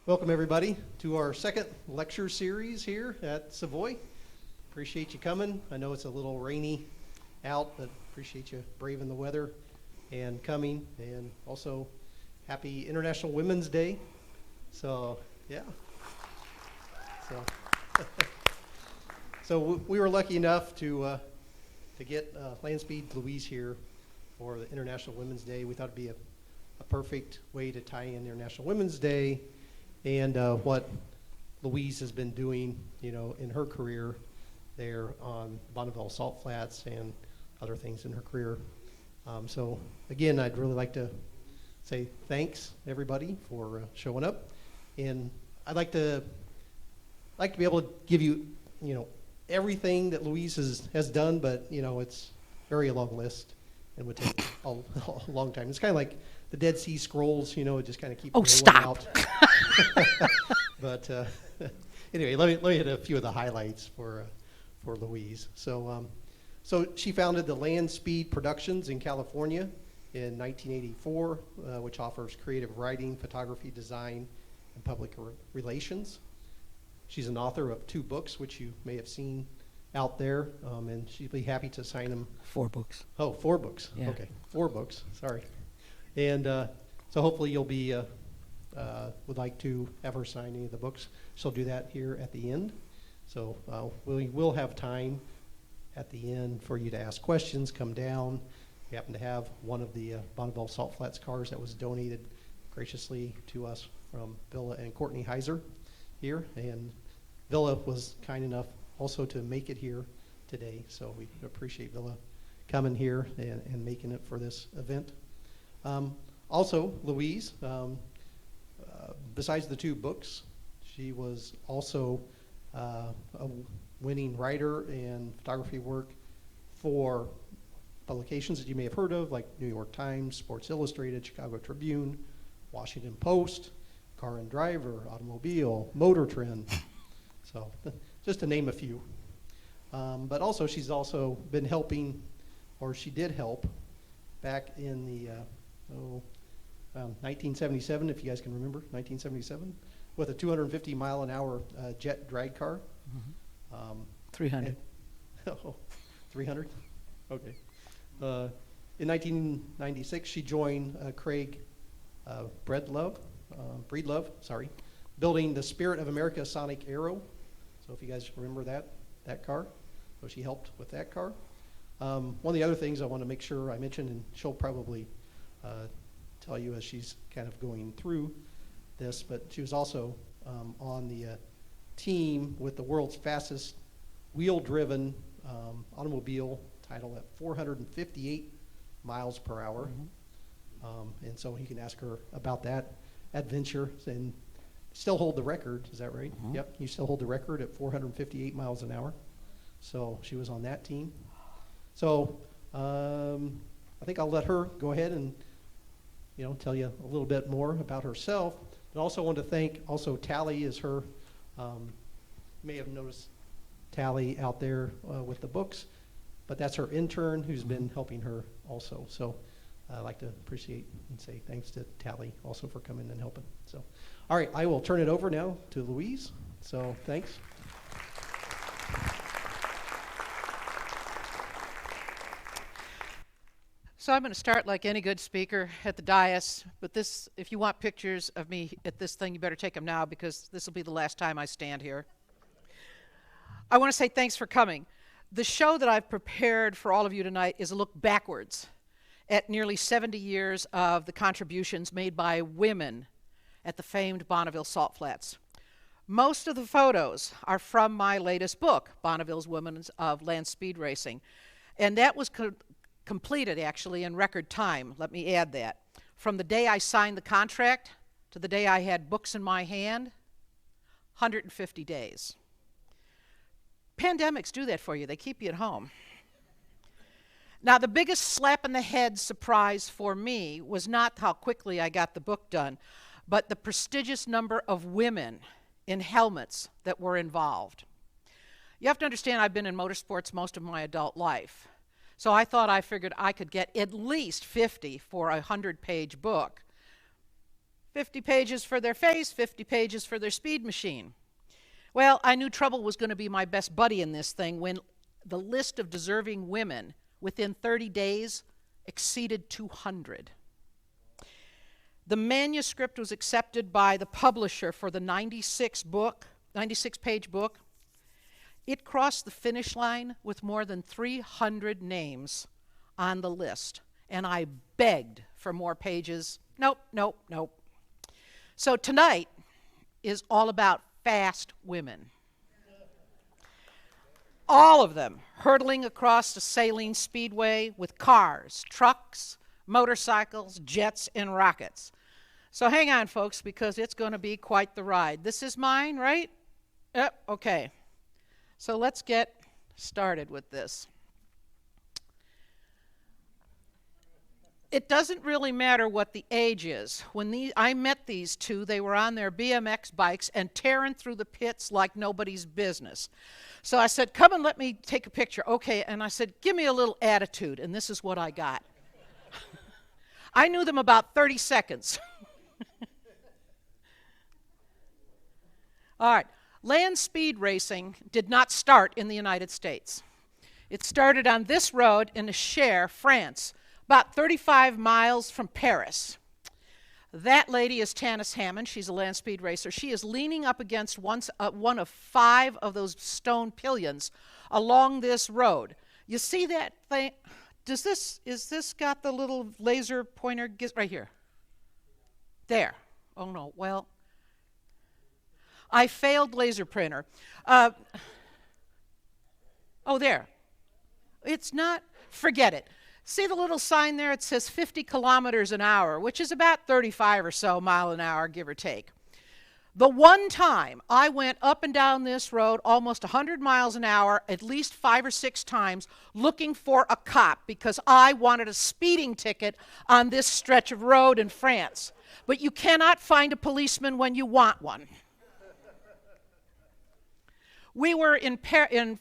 Welcome everybody to our second lecture series here at Savoy. Appreciate you coming. I know it's a little rainy out, but appreciate you braving the weather and coming. And also, happy International Women's Day. So, yeah. So we were lucky enough to get LandSpeed Louise here for the International Women's Day. We thought it'd be a perfect way to tie in International Women's Day and what Louise has been doing, in her career there on Bonneville Salt Flats and other things in her career. So again, I'd really like to say thanks everybody for showing up, and I'd like to be able to give you, everything that Louise has done, but it's very long list and would take a long time. It's kind of like the Dead Sea Scrolls, it just kind of keeps rolling out. But anyway, let me hit a few of the highlights for Louise. So she founded the LandSpeed Productions in California in 1984, which offers creative writing, photography, design, and public relations. She's an author of 2 books, which you may have seen out there, and she'd be happy to sign them. 4 books. Oh, 4 books. Yeah. Okay, 4 books. Sorry. And so hopefully you'll be would like to have her sign any of the books. She'll do that here at the end. So we will have time at the end for you to ask questions. Come down. We happen to have one of the Bonneville Salt Flats cars that was donated graciously to us from Villa and Courtney Heiser here, and Villa was kind enough also to make it here today, so we appreciate Villa coming here and making it for this event. Also, Louise, besides the 2 books, she was also a winning writer and photography work for publications that you may have heard of, like New York Times, Sports Illustrated, Chicago Tribune, Washington Post, Car and Driver, Automobile, Motor Trend. So just to name a few. But also she's also been helping, or she did help, back in the 1977, if you guys can remember, 1977, with a 250 mile an hour jet drag car. Mm-hmm. 300. 300? Okay. In 1996, she joined Craig Breedlove, building the Spirit of America Sonic Aero. So if you guys remember that car, so she helped with that car. One of the other things I want to make sure I mention, and she'll probably tell you as she's kind of going through this, but she was also on the team with the world's fastest wheel-driven automobile, titled at 458 miles per hour. Mm-hmm. And so you can ask her about that adventure and still hold the record. Is that right? Mm-hmm. Yep, you still hold the record at 458 miles an hour. So she was on that team. So I think I'll let her go ahead and tell you a little bit more about herself. But also want to thank Tally is her. You may have noticed Tally out there with the books, but that's her intern who's been helping her also. So I'd like to appreciate and say thanks to Tally also for coming and helping. So, all right, I will turn it over now to Louise. So thanks. So I'm going to start like any good speaker at the dais, but this, if you want pictures of me at this thing, you better take them now because this will be the last time I stand here. I want to say thanks for coming. The show that I've prepared for all of you tonight is a look backwards at nearly 70 years of the contributions made by women at the famed Bonneville Salt Flats. Most of the photos are from my latest book, Bonneville's Women of LandSpeed Racing, and that was completed actually in record time. Let me add that. From the day I signed the contract to the day I had books in my hand, 150 days. Pandemics do that for you. They keep you at home. Now, the biggest slap in the head surprise for me was not how quickly I got the book done, but the prestigious number of women in helmets that were involved. You have to understand I've been in motorsports most of my adult life. So I figured I could get at least 50 for a 100-page book. 50 pages for their face, 50 pages for their speed machine. Well, I knew trouble was going to be my best buddy in this thing when the list of deserving women within 30 days exceeded 200. The manuscript was accepted by the publisher for the 96-page book. It crossed the finish line with more than 300 names on the list, and I begged for more pages. Nope, nope, nope. So tonight is all about fast women. All of them hurtling across the Saline Speedway with cars, trucks, motorcycles, jets, and rockets. So hang on, folks, because it's going to be quite the ride. This is mine, right? Yep, okay. So let's get started with this. It doesn't really matter what the age is. When I met these two, they were on their BMX bikes and tearing through the pits like nobody's business. So I said, come and let me take a picture. Okay, and I said, give me a little attitude, and this is what I got. I knew them about 30 seconds. All right, LandSpeed racing did not start in the United States. It started on this road in Cher, France, about 35 miles from Paris. That lady is Tanis Hammond. She's a LandSpeed racer. She is leaning up against one of 5 of those stone pillions along this road. You see that thing? Is this got the little laser pointer? Right here. There. Oh, no. Well, I failed laser printer. Oh, there. It's not. Forget it. See the little sign there? It says 50 kilometers an hour, which is about 35 or so mile an hour, give or take. The one time I went up and down this road almost 100 miles an hour, at least 5 or 6 times, looking for a cop because I wanted a speeding ticket on this stretch of road in France. But you cannot find a policeman when you want one. We were in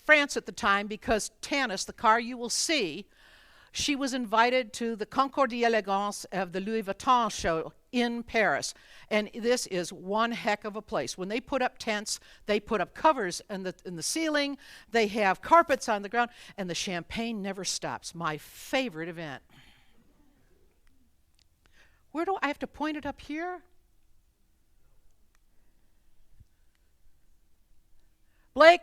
France at the time because Tanis, the car you will see, she was invited to the Concours d'Elegance of the Louis Vuitton show in Paris. And this is one heck of a place. When they put up tents, they put up covers in the ceiling, they have carpets on the ground, and the champagne never stops. My favorite event. Where do I have to point it up here? Blake,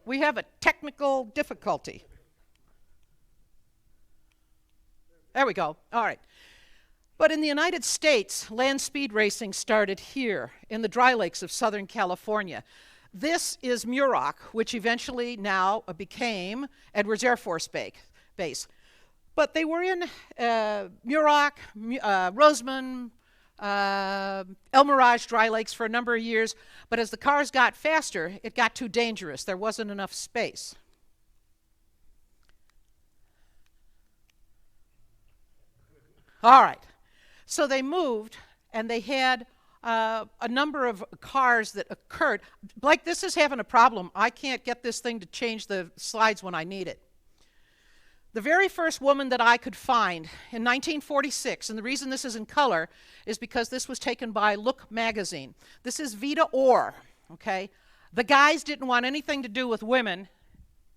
we have a technical difficulty. There we go. All right. But in the United States, LandSpeed racing started here in the dry lakes of Southern California. This is Muroc, which eventually now became Edwards Air Force Base. But they were in Muroc, Rosamond, El Mirage dry lakes for a number of years. But as the cars got faster, it got too dangerous. There wasn't enough space. All right, so they moved, and they had a number of cars that occurred. Like, this is having a problem. I can't get this thing to change the slides when I need it. The very first woman that I could find in 1946, and the reason this is in color is because this was taken by Look magazine. This is Vita Orr, okay? The guys didn't want anything to do with women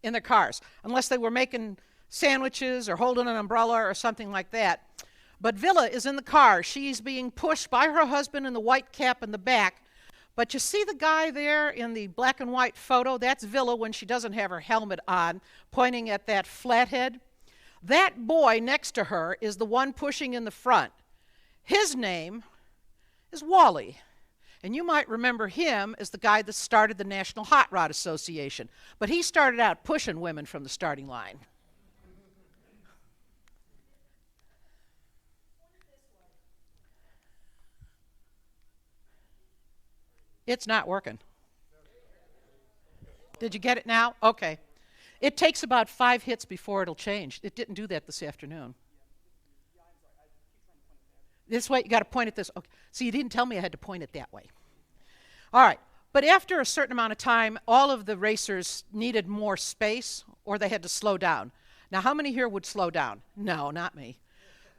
in their cars, unless they were making sandwiches or holding an umbrella or something like that. But Villa is in the car. She's being pushed by her husband in the white cap in the back. But you see the guy there in the black and white photo? That's Villa when she doesn't have her helmet on, pointing at that flathead. That boy next to her is the one pushing in the front. His name is Wally. And you might remember him as the guy that started the National Hot Rod Association. But he started out pushing women from the starting line. It's not working. Did you get it now? Okay. It takes about 5 hits before it'll change. It didn't do that this afternoon. This way, you got to point it this. Okay. See, you didn't tell me I had to point it that way. All right. But after a certain amount of time, all of the racers needed more space, or they had to slow down. Now, how many here would slow down? No, not me.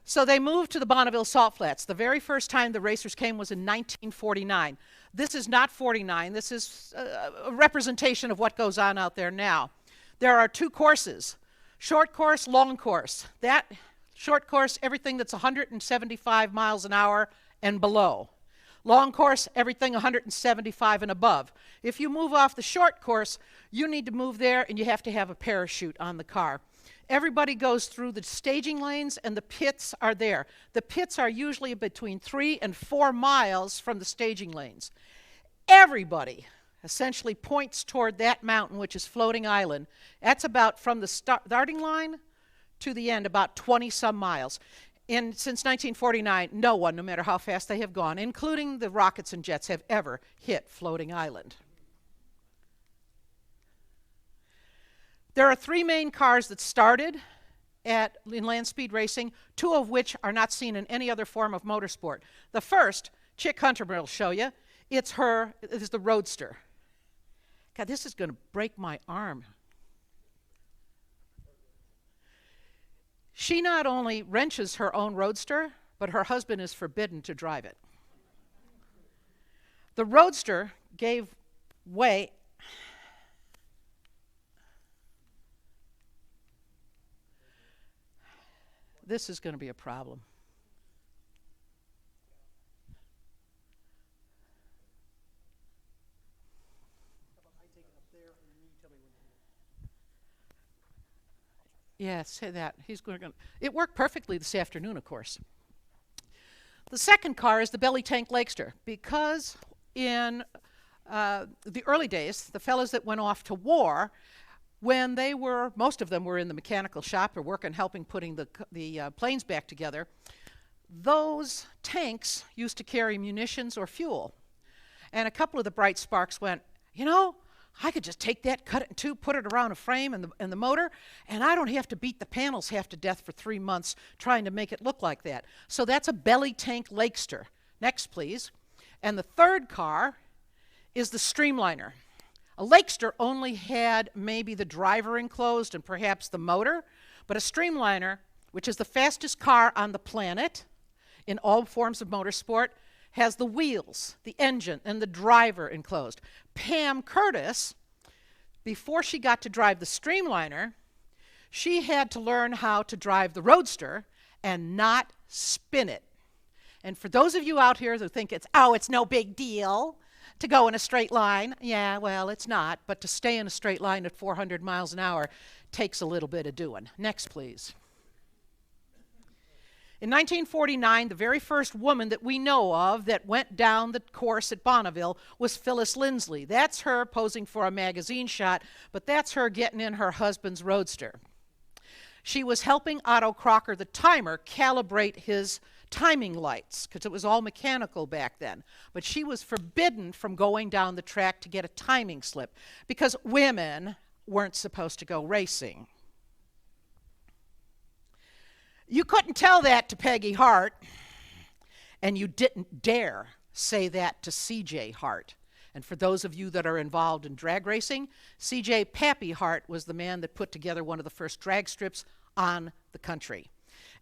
So they moved to the Bonneville Salt Flats. The very first time the racers came was in 1949. This is not 49. This is a representation of what goes on out there now. There are two courses, short course, long course. That short course, everything that's 175 miles an hour and below. Long course, everything 175 and above. If you move off the short course, you need to move there and you have to have a parachute on the car. Everybody goes through the staging lanes and the pits are there. The pits are usually between 3 and 4 miles from the staging lanes. Everybody essentially points toward that mountain, which is Floating Island. That's about from the starting line to the end, about 20-some miles. And since 1949, no one, no matter how fast they have gone, including the rockets and jets, have ever hit Floating Island. There are 3 main cars that started in LandSpeed racing, 2 of which are not seen in any other form of motorsport. The first, Chick Hunter will show you, it is the Roadster. God, this is going to break my arm. She not only wrenches her own Roadster, but her husband is forbidden to drive it. The Roadster gave way. This is going to be a problem. Yeah, say that. He's going to. It worked perfectly this afternoon, of course. The second car is the Belly Tank Lakester, because in the early days, the fellows that went off to war, when they were, most of them were in the mechanical shop or working, helping putting the planes back together, those tanks used to carry munitions or fuel. And a couple of the bright sparks went, you know, I could just take that, cut it in 2, put it around a frame and the motor, and I don't have to beat the panels half to death for 3 months trying to make it look like that. So that's a Belly Tank Lakester. Next, please. And the third car is the Streamliner. A Lakester only had maybe the driver enclosed and perhaps the motor, but a Streamliner, which is the fastest car on the planet in all forms of motorsport, has the wheels, the engine, and the driver enclosed. Pam Curtis, before she got to drive the Streamliner, she had to learn how to drive the Roadster and not spin it. And for those of you out here who think it's no big deal to go in a straight line, yeah, well, it's not, but to stay in a straight line at 400 miles an hour takes a little bit of doing. Next, please. In 1949, the very first woman that we know of that went down the course at Bonneville was Phyllis Lindsley. That's her posing for a magazine shot, but that's her getting in her husband's Roadster. She was helping Otto Crocker, the timer, calibrate his timing lights, because it was all mechanical back then. But she was forbidden from going down the track to get a timing slip, because women weren't supposed to go racing. You couldn't tell that to Peggy Hart, and you didn't dare say that to C.J. Hart. And for those of you that are involved in drag racing, C.J. Pappy Hart was the man that put together one of the first drag strips on the country.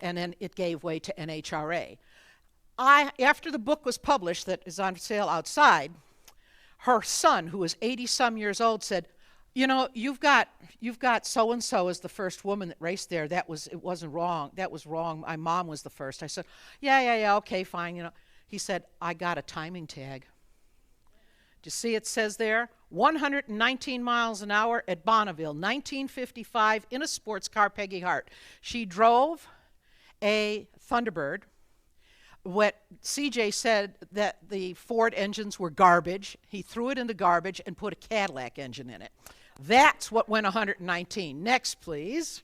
And then it gave way to NHRA. After the book was published that is on sale outside, her son, who was 80-some years old, said, you know, you've got so-and-so as the first woman that raced there. It wasn't wrong. That was wrong. My mom was the first. I said, yeah, okay, fine. You know, he said, I got a timing tag. Do you see it says there? 119 miles an hour at Bonneville, 1955, in a sports car, Peggy Hart. She drove a Thunderbird. What CJ said that the Ford engines were garbage. He threw it in the garbage and put a Cadillac engine in it. That's what went 119. Next, please.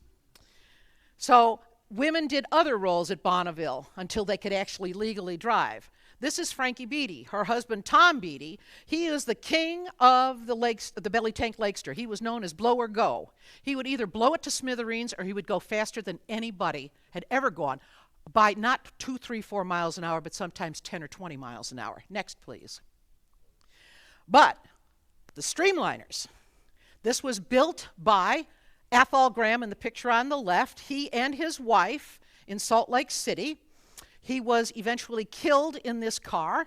So women did other roles at Bonneville until they could actually legally drive. This is Frankie Beatty. Her husband, Tom Beatty, he is the king of the Belly Tank Lakester. He was known as blow or go. He would either blow it to smithereens or he would go faster than anybody had ever gone by not 2, 3, 4 miles an hour, but sometimes 10 or 20 miles an hour. Next, please. But the Streamliners. This was built by Athol Graham in the picture on the left. He and his wife in Salt Lake City. He was eventually killed in this car,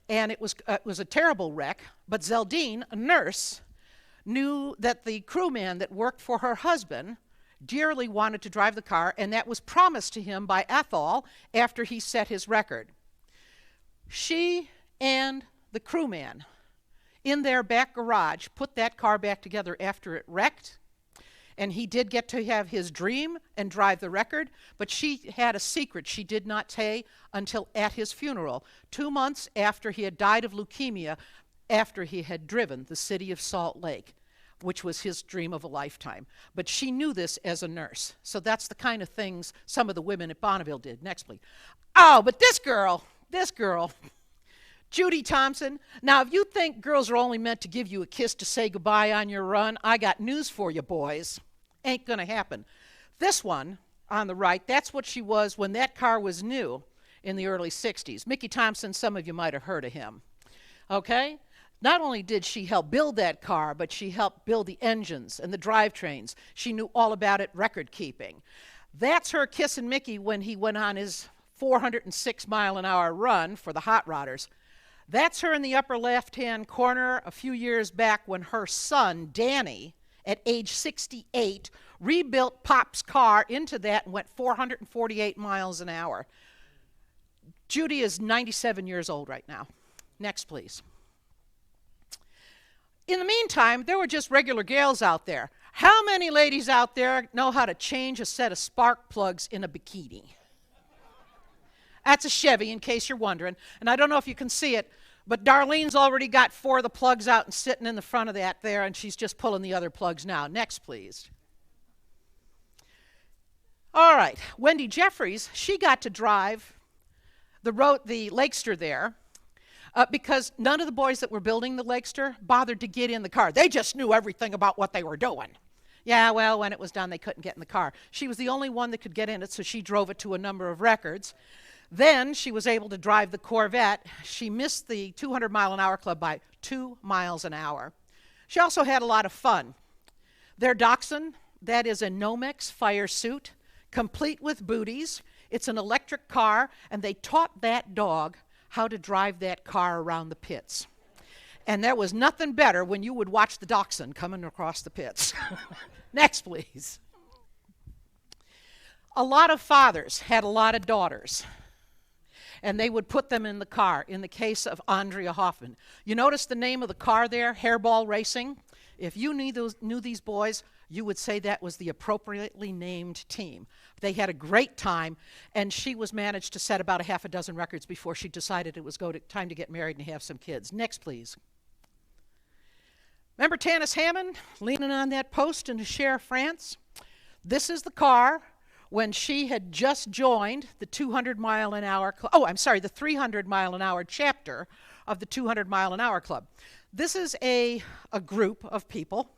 and it was a terrible wreck. But Zeldine, a nurse, knew that the crewman that worked for her husband dearly wanted to drive the car, and that was promised to him by Ethel after he set his record. She and the crewman in their back garage put that car back together after it wrecked, and he did get to have his dream and drive the record, but she had a secret she did not say until at his funeral, 2 months after he had died of leukemia, after he had driven the city of Salt Lake, which was his dream of a lifetime. But she knew this as a nurse. So that's the kind of things some of the women at Bonneville did. Next, please. Oh, but this girl, Judy Thompson. Now, if you think girls are only meant to give you a kiss to say goodbye on your run, I got news for you, boys. Ain't gonna happen. This one on the right, that's what she was when that car was new in the early 60s. Mickey Thompson, some of you might have heard of him. Okay? Not only did she help build that car, but she helped build the engines and the drivetrains. She knew all about it, record keeping. That's her kissing Mickey when he went on his 406-mile-an-hour run for the Hot Rodders. That's her in the upper left-hand corner a few years back when her son, Danny, at age 68, rebuilt Pop's car into that and went 448 miles an hour. Judy is 97 years old right now. Next, please. In the meantime, there were just regular gals out there. How many ladies out there know how to change a set of spark plugs in a bikini? That's a Chevy, in case you're wondering. And I don't know if you can see it, but Darlene's already got 4 of the plugs out and sitting in the front of that there, and she's just pulling the other plugs now. Next, please. All right, Wendy Jeffries, she got to drive the Lakester there because none of the boys that were building the Lakester bothered to get in the car. They just knew everything about what they were doing. Yeah, well, when it was done, they couldn't get in the car. She was the only one that could get in it, so she drove it to a number of records. Then she was able to drive the Corvette. She missed the 200-mile-an-hour club by 2 miles an hour. She also had a lot of fun. Their Dachshund, that is a Nomex fire suit, complete with booties. It's an electric car, and they taught that dog how to drive that car around the pits. And there was nothing better when you would watch the Dachshund coming across the pits. Next, please. A lot of fathers had a lot of daughters, and they would put them in the car. In the case of Andrea Hoffman, you notice the name of the car there, Hairball Racing? If you knew these boys, you would say that was the appropriately named team. They had a great time, and she was managed to set about a half a dozen records before she decided it was time to get married and have some kids. Next, please. Remember Tanis Hammond leaning on that post in Cher, France? This is the car when she had just joined the 200-mile-an-hour club. Oh, I'm sorry, the 300-mile-an-hour chapter of the 200-mile-an-hour club. This is a group of people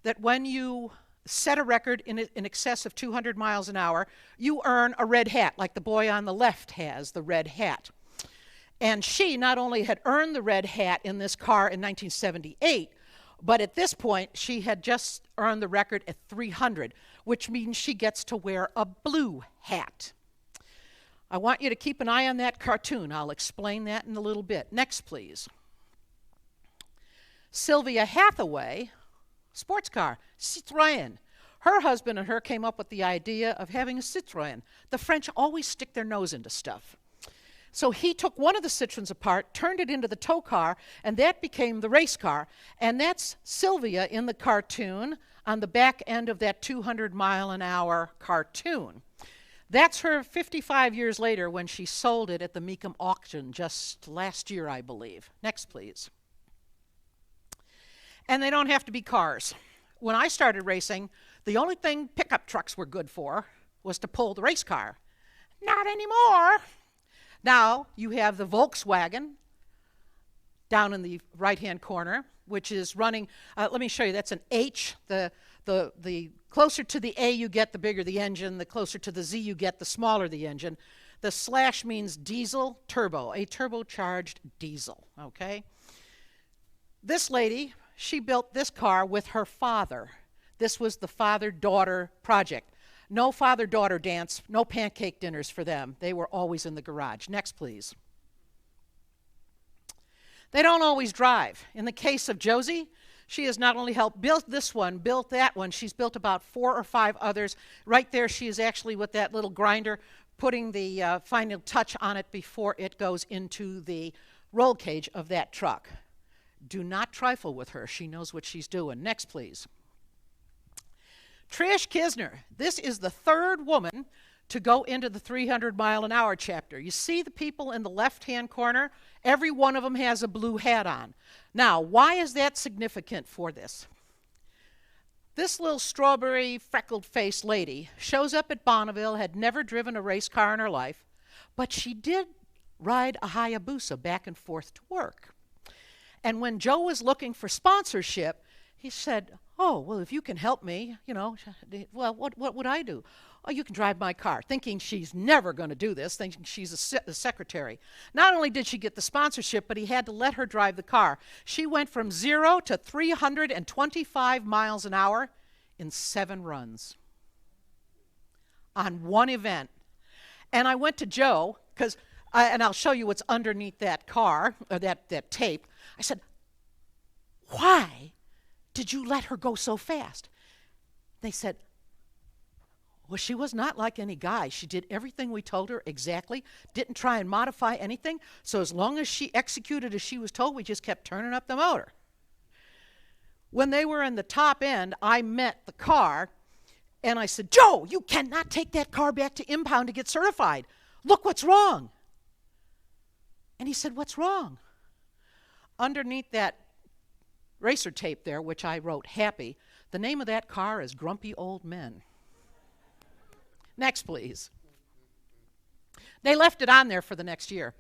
that when you set a record in excess of 200 miles an hour, you earn a red hat, like the boy on the left has, the red hat. And she not only had earned the red hat in this car in 1978, but at this point, she had just earned the record at 300, which means she gets to wear a blue hat. I want you to keep an eye on that cartoon. I'll explain that in a little bit. Next, please. Sylvia Hathaway, sports car, Citroën. Her husband and her came up with the idea of having a Citroën. The French always stick their nose into stuff. So he took one of the Citroëns apart, turned it into the tow car, and that became the race car. And that's Sylvia in the cartoon on the back end of that 200-mile-an-hour cartoon. That's her 55 years later when she sold it at the Mecum auction just last year, I believe. Next, please. And they don't have to be cars. When I started racing, the only thing pickup trucks were good for was to pull the race car. Not anymore. Now you have the Volkswagen down in the right-hand corner, which is running, let me show you, that's an H. The closer to the A you get, the bigger the engine. The closer to the Z you get, the smaller the engine. The slash means diesel turbo, a turbocharged diesel, okay? This lady, she built this car with her father. This was the father-daughter project. No father-daughter dance, no pancake dinners for them. They were always in the garage. Next, please. They don't always drive. In the case of Josie, she has not only helped build this one, built that one, she's built about 4 or 5 others. Right there, she is actually with that little grinder putting the final touch on it before it goes into the roll cage of that truck. Do not trifle with her. She knows what she's doing. Next, please. Trish Kisner. This is the 3rd woman to go into the 300-mile-an-hour chapter. You see the people in the left-hand corner? Every one of them has a blue hat on. Now, why is that significant for this? This little strawberry freckled-faced lady shows up at Bonneville, had never driven a race car in her life, but she did ride a Hayabusa back and forth to work. And when Joe was looking for sponsorship, he said, oh, well, if you can help me, well, what would I do? Oh, you can drive my car, thinking she's never going to do this, thinking she's a secretary. Not only did she get the sponsorship, but he had to let her drive the car. She went from 0 to 325 miles an hour in 7 runs on one event. And I went to Joe, and I'll show you what's underneath that car, or that tape. I said, why did you let her go so fast? They said, well, she was not like any guy. She did everything we told her exactly, didn't try and modify anything. So as long as she executed as she was told, we just kept turning up the motor. When they were in the top end, I met the car, and I said, Joe, you cannot take that car back to impound to get certified. Look what's wrong. And he said, what's wrong? Underneath that racer tape there, which I wrote happy, the name of that car is Grumpy Old Men. Next, please. They left it on there for the next year.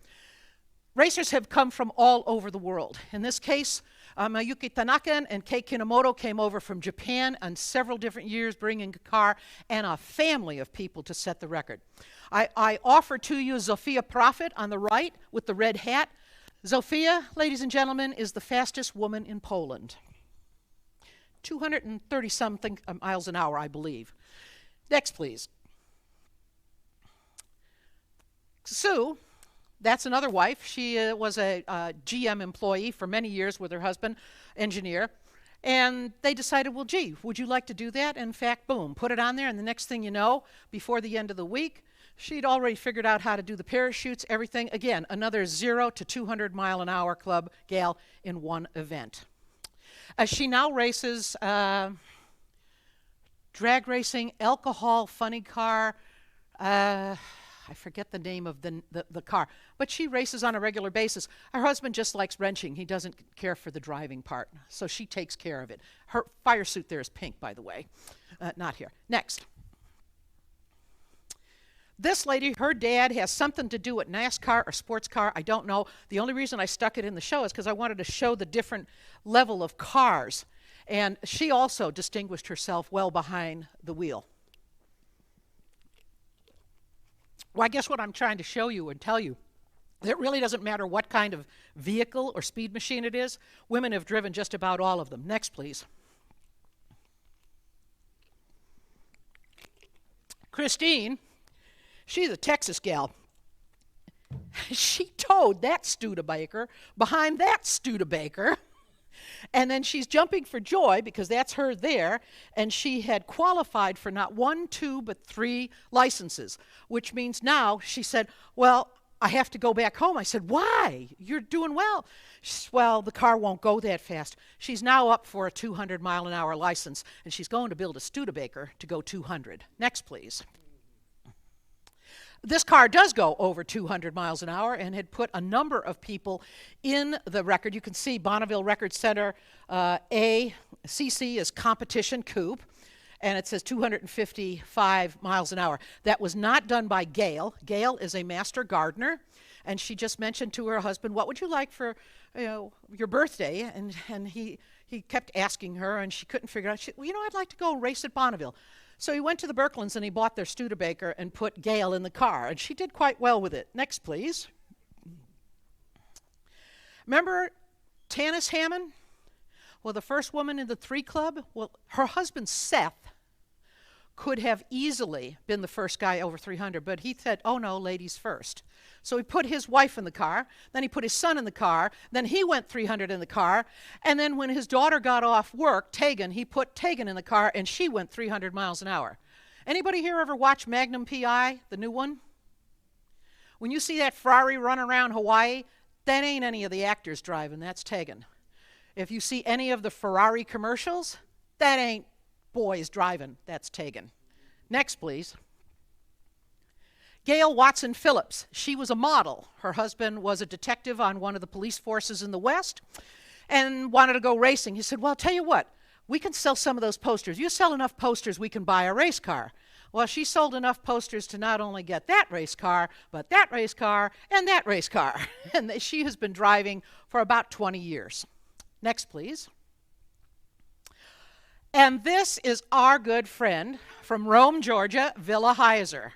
Racers have come from all over the world. In this case, Mayuki Tanaka and Kei Kinomoto came over from Japan on several different years, bringing a car and a family of people to set the record. I offer to you Zofia Profit on the right with the red hat. Zofia, ladies and gentlemen, is the fastest woman in Poland. 230-something miles an hour, I believe. Next, please. Sue, that's another wife. She was a GM employee for many years with her husband, engineer. And they decided, well, gee, would you like to do that? In fact, boom, put it on there. And the next thing you know, before the end of the week, she'd already figured out how to do the parachutes, everything. Again, another 0 to 200-mile-an-hour club gal in one event. She now races drag racing, alcohol, funny car, I forget the name of the car, but she races on a regular basis. Her husband just likes wrenching. He doesn't care for the driving part, so she takes care of it. Her fire suit there is pink, by the way, not here. Next. This lady, her dad has something to do with NASCAR or sports car, I don't know. The only reason I stuck it in the show is because I wanted to show the different level of cars, and she also distinguished herself well behind the wheel. Well, I guess what I'm trying to show you and tell you, it really doesn't matter what kind of vehicle or speed machine it is. Women have driven just about all of them. Next, please. Christine, she's a Texas gal. She towed that Studebaker behind that Studebaker. And then she's jumping for joy because that's her there, and she had qualified for not 1, 2, but 3 licenses, which means now she said, well, I have to go back home. I said, why? You're doing well. She said, well, the car won't go that fast. She's now up for a 200-mile-an-hour license, and she's going to build a Studebaker to go 200. Next, please. This car does go over 200 miles an hour and had put a number of people in the record. You can see Bonneville Record Center ACC is competition coupe, and it says 255 miles an hour. That was not done by Gail. Gail is a master gardener, and she just mentioned to her husband, what would you like for your birthday? And he kept asking her, and she couldn't figure out. She, well, I'd like to go race at Bonneville. So he went to the Berklands and he bought their Studebaker and put Gail in the car, and she did quite well with it. Next, please. Remember Tanis Hammond? Well, the first woman in the 3 Club, well, her husband Seth could have easily been the first guy over 300, but he said, oh no, ladies first. So he put his wife in the car, then he put his son in the car, then he went 300 in the car, and then when his daughter got off work, Tegan, he put Tegan in the car, and she went 300 miles an hour. Anybody here ever watch Magnum P.I., the new one? When you see that Ferrari run around Hawaii, that ain't any of the actors driving, that's Tegan. If you see any of the Ferrari commercials, that ain't boys driving, that's Tegan. Next, please. Gail Watson Phillips, she was a model. Her husband was a detective on one of the police forces in the West and wanted to go racing. He said, well, I'll tell you what, we can sell some of those posters. You sell enough posters, we can buy a race car. Well, she sold enough posters to not only get that race car, but that race car and that race car. And she has been driving for about 20 years. Next, please. And this is our good friend from Rome, Georgia, Villa Heiser.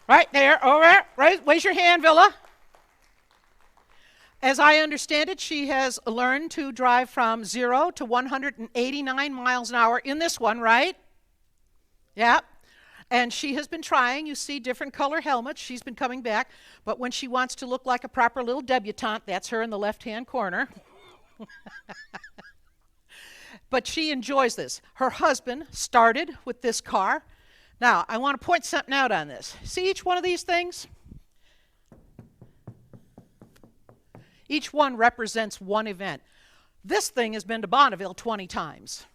Right there, over there, raise your hand, Villa. As I understand it, she has learned to drive from 0 to 189 miles an hour in this one, right? Yeah. And she has been trying. You see different color helmets. She's been coming back. But when she wants to look like a proper little debutante, that's her in the left-hand corner. But she enjoys this. Her husband started with this car. Now, I want to point something out on this. See each one of these things? Each one represents one event. This thing has been to Bonneville 20 times.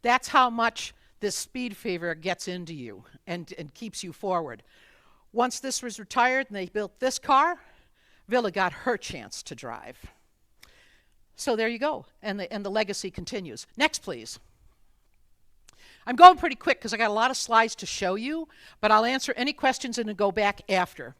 That's how much this speed fever gets into you and keeps you forward. Once this was retired and they built this car, Villa got her chance to drive. So there you go, and the legacy continues. Next, please. I'm going pretty quick because I got a lot of slides to show you, but I'll answer any questions and then go back after.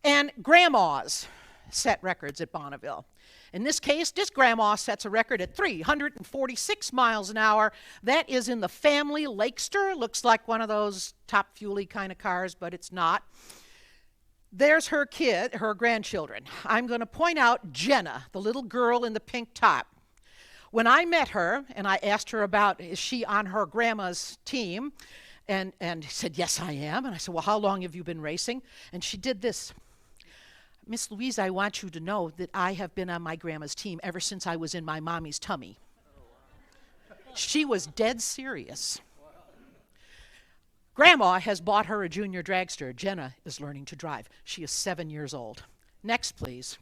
And grandmas set records at Bonneville. In this case, this grandma sets a record at 346 miles an hour. That is in the family Lakester. Looks like one of those top fuel-y kind of cars, but it's not. There's her kid, her grandchildren. I'm going to point out Jenna, the little girl in the pink top. When I met her and I asked her about, is she on her grandma's team? And said, yes, I am. And I said, well, how long have you been racing? And she did this. Miss Louise, I want you to know that I have been on my grandma's team ever since I was in my mommy's tummy. She was dead serious. Grandma has bought her a junior dragster. Jenna is learning to drive. She is 7 years old. Next, please.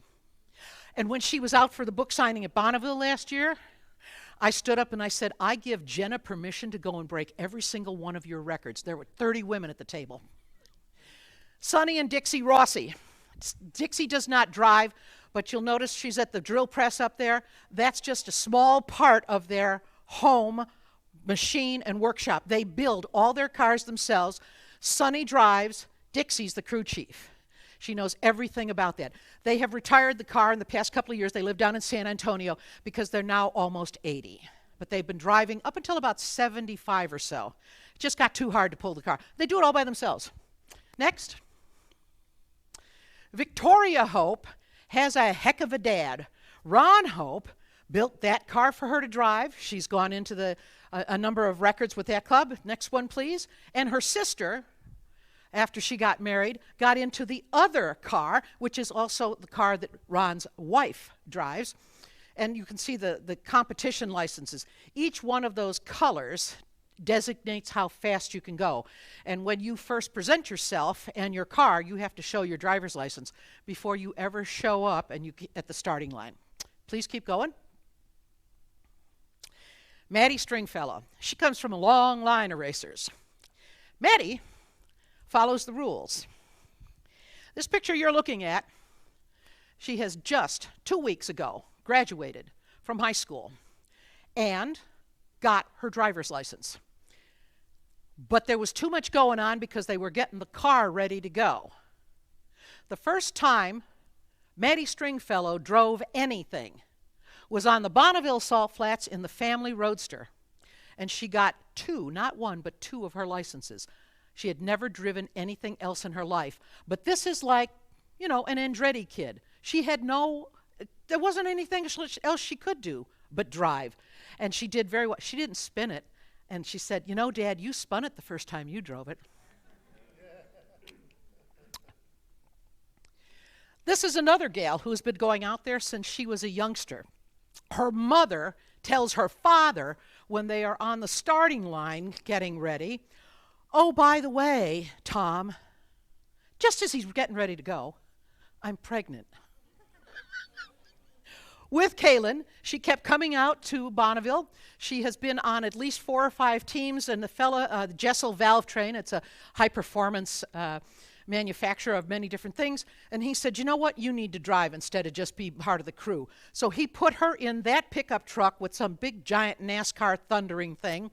And when she was out for the book signing at Bonneville last year, I stood up and I said, I give Jenna permission to go and break every single one of your records. There were 30 women at the table. Sonny and Dixie Rossi. Dixie does not drive, but you'll notice she's at the drill press up there. That's just a small part of their home machine and workshop. They build all their cars themselves. Sonny drives. Dixie's the crew chief. She knows everything about that. They have retired the car in the past couple of years. They live down in San Antonio because they're now almost 80. But they've been driving up until about 75 or so. It just got too hard to pull the car. They do it all by themselves. Next. Victoria Hope has a heck of a dad. Ron Hope built that car for her to drive. She's gone into a number of records with that club. Next one, please. And her sister, after she got married, got into the other car, which is also the car that Ron's wife drives. And you can see the competition licenses. Each one of those colors designates how fast you can go. And when you first present yourself and your car, you have to show your driver's license before you ever show up and you at the starting line. Please keep going. Maddie Stringfellow. She comes from a long line of racers. Maddie follows the rules. This picture you're looking at, she has just 2 weeks ago graduated from high school and got her driver's license. But there was too much going on because they were getting the car ready to go. The first time Maddie Stringfellow drove anything was on the Bonneville Salt Flats in the family roadster. And she got 2, not 1, but 2 of her licenses. She had never driven anything else in her life. But this is like, you know, an Andretti kid. She had there wasn't anything else she could do but drive. And she did very well. She didn't spin it. And she said, you know, Dad, you spun it the first time you drove it. This is another gal who's been going out there since she was a youngster. Her mother tells her father when they are on the starting line getting ready, oh, by the way, Tom, just as he's getting ready to go, I'm pregnant. With Kaylin, she kept coming out to Bonneville. She has been on at least 4 or 5 teams, and the fella, Jessel Valve Train, it's a high-performance manufacturer of many different things, and he said, you know what, you need to drive instead of just be part of the crew. So he put her in that pickup truck with some big, giant NASCAR thundering thing,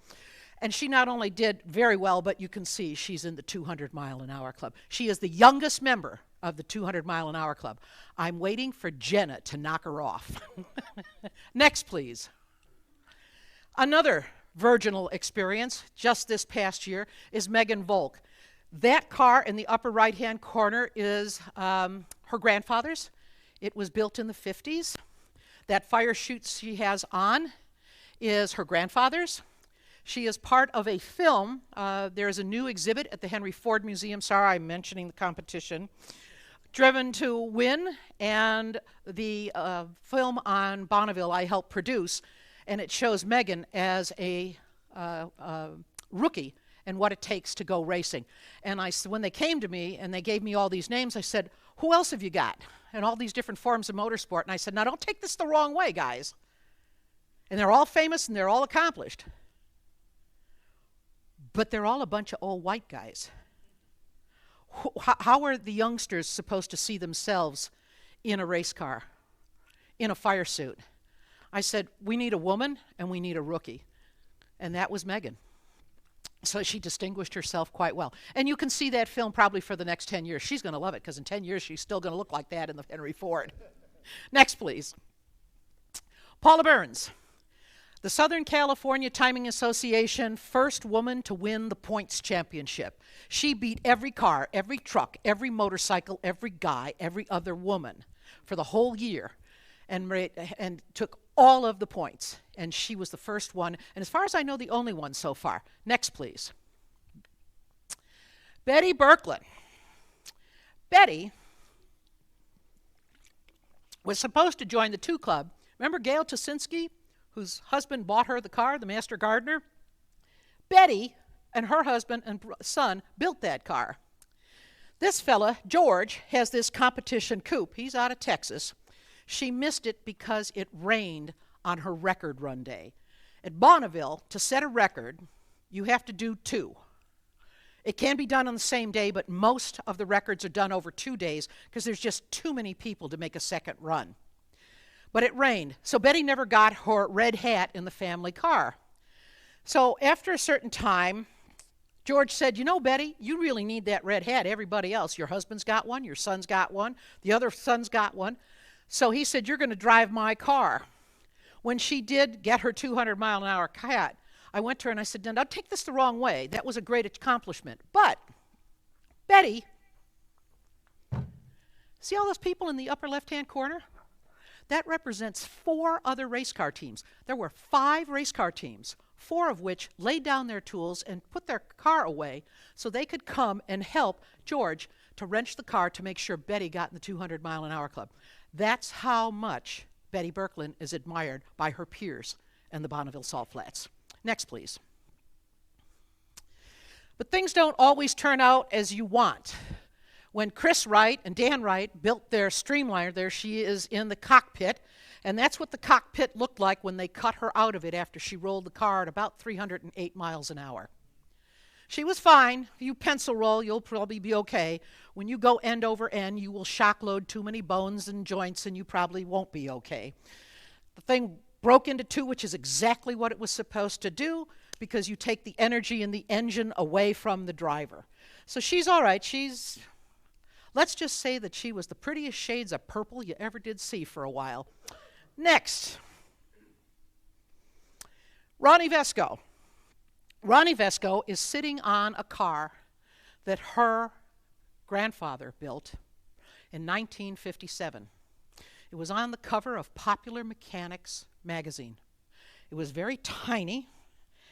and she not only did very well, but you can see she's in the 200-mile-an-hour club. She is the youngest member of the 200-mile-an-hour club. I'm waiting for Jenna to knock her off. Next, please. Another virginal experience just this past year is Megan Volk. That car in the upper right-hand corner is her grandfather's. It was built in the 50s. That fire chute she has on is her grandfather's. She is part of a film. There's a new exhibit at the Henry Ford Museum. Sorry, I'm mentioning the competition. Driven to Win, and the film on Bonneville I helped produce, and it shows Megan as a rookie and what it takes to go racing. And when they came to me and they gave me all these names, I said, who else have you got? And all these different forms of motorsport. And I said, now don't take this the wrong way, guys. And they're all famous and they're all accomplished. But they're all a bunch of old white guys. How are the youngsters supposed to see themselves in a race car, in a fire suit? I said, we need a woman and we need a rookie. And that was Megan. So she distinguished herself quite well. And you can see that film probably for the next 10 years. She's going to love it because in 10 years she's still going to look like that in the Henry Ford. Next, please. Paula Burns. The Southern California Timing Association, first woman to win the points championship. She beat every car, every truck, every motorcycle, every guy, every other woman for the whole year and took all of the points. And she was the first one, and as far as I know, the only one so far. Next, please. Betty Birkeland. Betty was supposed to join the 2 Club. Remember Gail Tosinski, whose husband bought her the car, the Master Gardener? Betty and her husband and son built that car. This fella, George, has this competition coupe. He's out of Texas. She missed it because it rained on her record run day. At Bonneville, to set a record, you have to do 2. It can be done on the same day, but most of the records are done over 2 days because there's just too many people to make a second run. But it rained, so Betty never got her red hat in the family car. So after a certain time, George said, you know, Betty, you really need that red hat. Everybody else, your husband's got one, your son's got one, the other son's got one. So he said, you're going to drive my car. When she did get her 200-mile-an-hour cat, I went to her and I said, now, don't take this the wrong way. That was a great accomplishment. But, Betty, see all those people in the upper left-hand corner? That represents 4 other race car teams. There were 5 race car teams, 4 of which laid down their tools and put their car away so they could come and help George to wrench the car to make sure Betty got in the 200-mile-an-hour club. That's how much Betty Birkeland is admired by her peers in the Bonneville Salt Flats. Next, please. But things don't always turn out as you want. When Chris Wright and Dan Wright built their Streamliner, there she is in the cockpit, and that's what the cockpit looked like when they cut her out of it after she rolled the car at about 308 miles an hour. She was fine. If you pencil roll, you'll probably be okay. When you go end over end, you will shock load too many bones and joints, and you probably won't be okay. The thing broke into 2, which is exactly what it was supposed to do, because you take the energy in the engine away from the driver. So she's all right. Let's just say that she was the prettiest shades of purple you ever did see for a while. Next. Ronnie Vesco. Ronnie Vesco is sitting on a car that her grandfather built in 1957. It was on the cover of Popular Mechanics magazine. It was very tiny,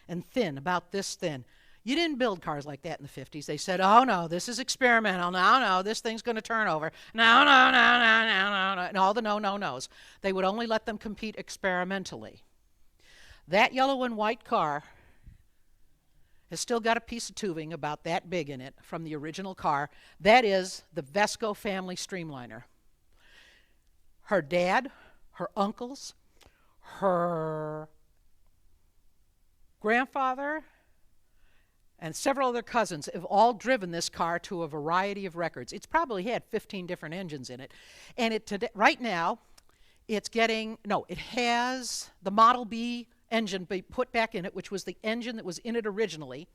and thin, about this thin. You didn't build cars like that in the 50s. They said, oh, no, this is experimental. No, this thing's going to turn over. No, and all the no-no-nos. They would only let them compete experimentally. That yellow and white car has still got a piece of tubing about that big in it from the original car. That is the Vesco family streamliner. Her dad, her uncles, her grandfather, and several other cousins have all driven this car to a variety of records. It's probably had 15 different engines in it. And right now, it has the Model B engine be put back in it, which was the engine that was in it originally.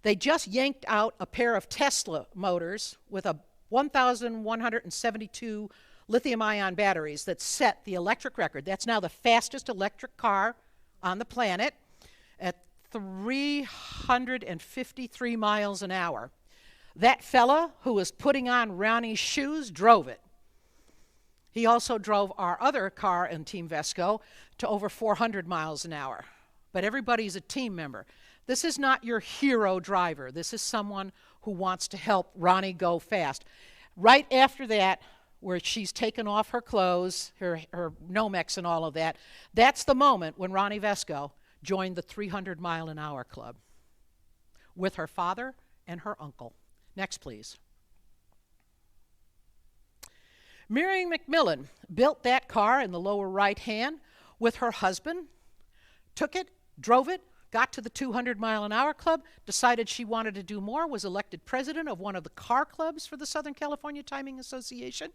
They just yanked out a pair of Tesla motors with a 1,172 lithium-ion batteries that set the electric record. That's now the fastest electric car on the planet at 353 miles an hour. That fella who was putting on Ronnie's shoes drove it. He also drove our other car in Team Vesco to over 400 miles an hour. But everybody's a team member. This is not your hero driver. This is someone who wants to help Ronnie go fast. Right after that, where she's taken off her clothes, her Nomex and all of that, that's the moment when Ronnie Vesco joined the 300-mile-an-hour club with her father and her uncle. Next, please. Miriam McMillan built that car in the lower right hand with her husband, took it, drove it, got to the 200-mile-an-hour club, decided she wanted to do more, was elected president of one of the car clubs for the Southern California Timing Association,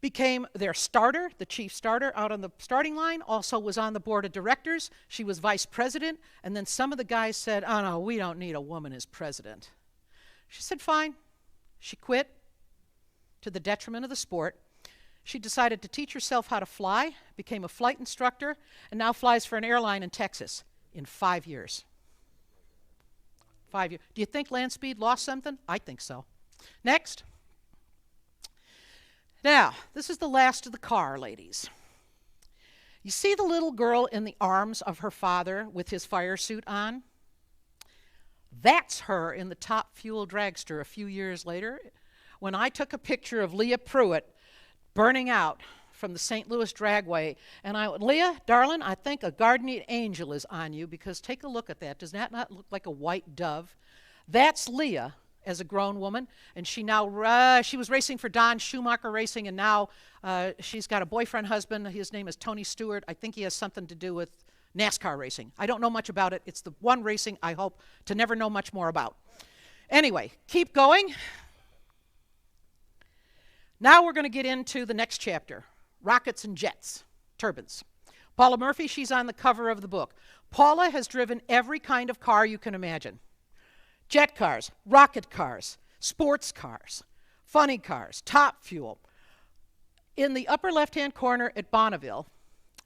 became their starter, the chief starter out on the starting line, also was on the board of directors. She was vice president, and then some of the guys said, oh no, we don't need a woman as president. She said, fine. She quit to the detriment of the sport. She decided to teach herself how to fly, became a flight instructor, and now flies for an airline in Texas in 5 years. 5 years. Do you think LandSpeed lost something? I think so. Next. Now, this is the last of the car, ladies. You see the little girl in the arms of her father with his fire suit on? That's her in the Top Fuel dragster a few years later, when I took a picture of Leah Pruitt burning out from the St. Louis Dragway. And I went, Leah, darling, I think a guardian angel is on you, because take a look at that. Does that not look like a white dove? That's Leah as a grown woman, and she was racing for Don Schumacher Racing, and now she's got a boyfriend, husband. His name is Tony Stewart. I think he has something to do with NASCAR racing. I don't know much about it. It's the one racing I hope to never know much more about. Anyway, keep going. Now we're going to get into the next chapter, rockets and jets, turbines. Paula Murphy, she's on the cover of the book. Paula has driven every kind of car you can imagine. Jet cars, rocket cars, sports cars, funny cars, Top Fuel. In the upper left-hand corner at Bonneville,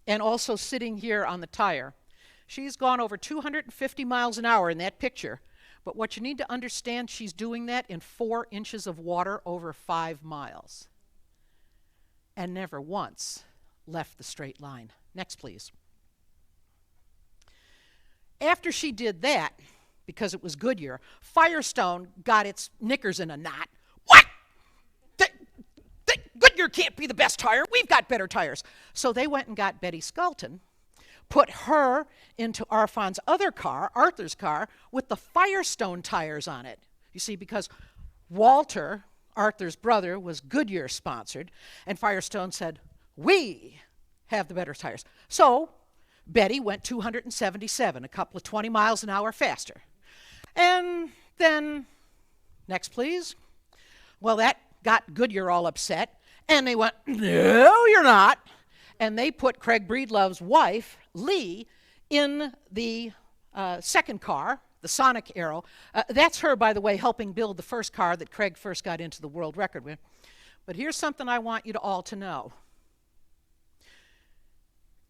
and also sitting here on the tire, she's gone over 250 miles an hour in that picture. But what you need to understand, she's doing that in 4 inches of water over 5 miles. And never once left the straight line. Next, please. After she did that, because it was Goodyear, Firestone got its knickers in a knot. What? Goodyear can't be the best tire. We've got better tires. So they went and got Betty Skelton, put her into Arfond's other car, Arthur's car, with the Firestone tires on it. You see, because Walter, Arthur's brother, was Goodyear sponsored, and Firestone said, we have the better tires. So Betty went 277, a couple of 20 miles an hour faster. And then, next please. Well, that got Goodyear all upset, and they went, no, you're not. And they put Craig Breedlove's wife, Lee, in the second car, the Sonic Arrow. That's her, by the way, helping build the first car that Craig first got into the world record with. But here's something I want you to all to know.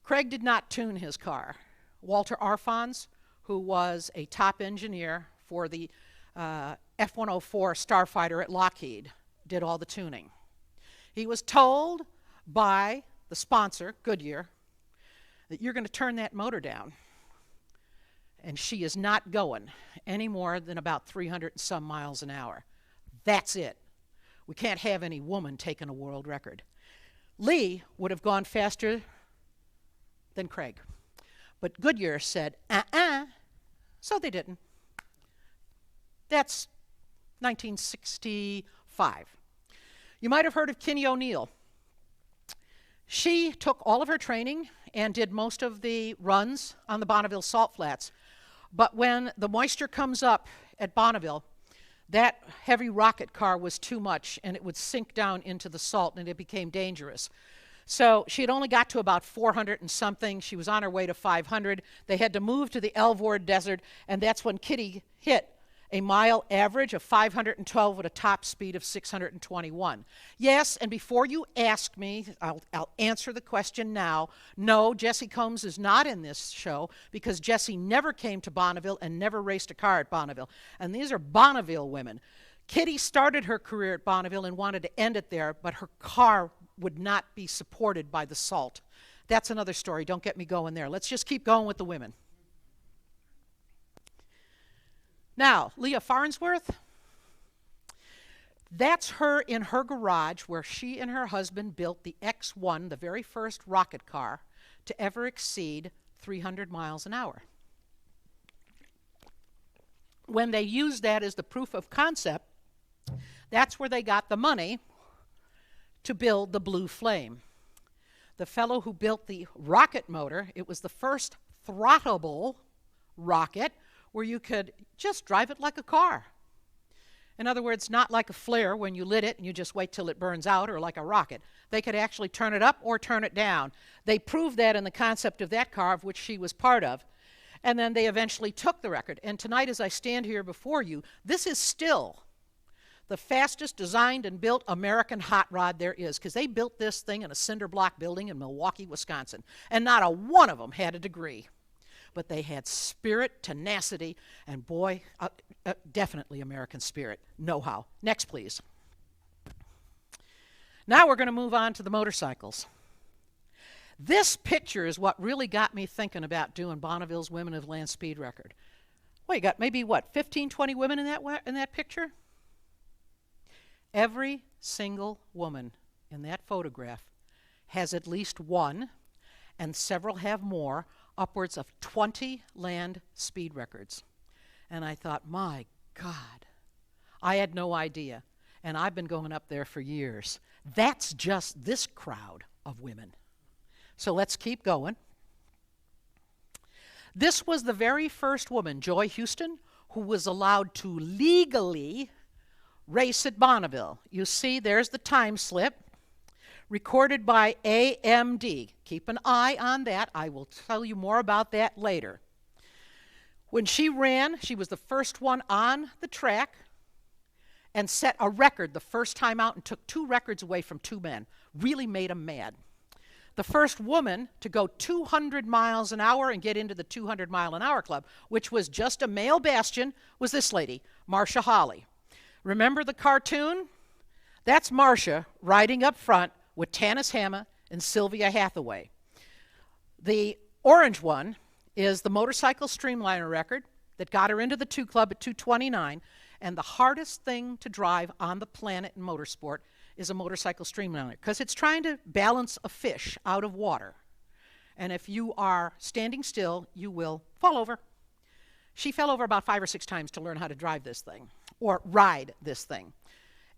Craig did not tune his car. Walter Arfons, who was a top engineer for the F-104 Starfighter at Lockheed, did all the tuning. He was told by the sponsor, Goodyear, that you're going to turn that motor down. And she is not going any more than about 300 and some miles an hour. That's it. We can't have any woman taking a world record. Lee would have gone faster than Craig. But Goodyear said, so they didn't. That's 1965. You might have heard of Kinney O'Neill. She took all of her training and did most of the runs on the Bonneville salt flats. But when the moisture comes up at Bonneville, that heavy rocket car was too much, and it would sink down into the salt, and it became dangerous. So she had only got to about 400 and something. She was on her way to 500. They had to move to the Elvord Desert, and that's when Kitty hit a mile average of 512 with a top speed of 621. Yes, and before you ask me, I'll answer the question now. No, Jessie Combs is not in this show because Jessie never came to Bonneville and never raced a car at Bonneville. And these are Bonneville women. Kitty started her career at Bonneville and wanted to end it there, but her car would not be supported by the salt. That's another story. Don't get me going there. Let's just keep going with the women. Now, Leah Farnsworth, that's her in her garage where she and her husband built the X1, the very first rocket car, to ever exceed 300 miles an hour. When they used that as the proof of concept, that's where they got the money to build the Blue Flame. The fellow who built the rocket motor, it was the first throttleable rocket where you could just drive it like a car. In other words, not like a flare when you lit it and you just wait till it burns out, or like a rocket. They could actually turn it up or turn it down. They proved that in the concept of that car, of which she was part of. And then they eventually took the record. And tonight, as I stand here before you, this is still the fastest designed and built American hot rod there is, because they built this thing in a cinder block building in Milwaukee, Wisconsin. And not a one of them had a degree. But they had spirit, tenacity, and boy, definitely American spirit, know-how. Next, please. Now we're going to move on to the motorcycles. This picture is what really got me thinking about doing Bonneville's Women of Land Speed record. Well, you got maybe, 15, 20 women in that picture? Every single woman in that photograph has at least one, and several have more, upwards of 20 land speed records. And I thought, my God, I had no idea. And I've been going up there for years. That's just this crowd of women. So let's keep going. This was the very first woman, Joy Houston, who was allowed to legally race at Bonneville. You see, there's the time slip. Recorded by AMD. Keep an eye on that. I will tell you more about that later. When she ran, she was the first one on the track and set a record the first time out and took 2 records away from 2 men. Really made them mad. The first woman to go 200 miles an hour and get into the 200 mile an hour club, which was just a male bastion, was this lady, Marcia Holley. Remember the cartoon? That's Marcia riding up front with Tanis Hamma and Sylvia Hathaway. The orange one is the motorcycle streamliner record that got her into the 2 Club at 229, and the hardest thing to drive on the planet in motorsport is a motorcycle streamliner, because it's trying to balance a fish out of water. And if you are standing still, you will fall over. She fell over about 5 or 6 times to learn how to drive this thing, or ride this thing.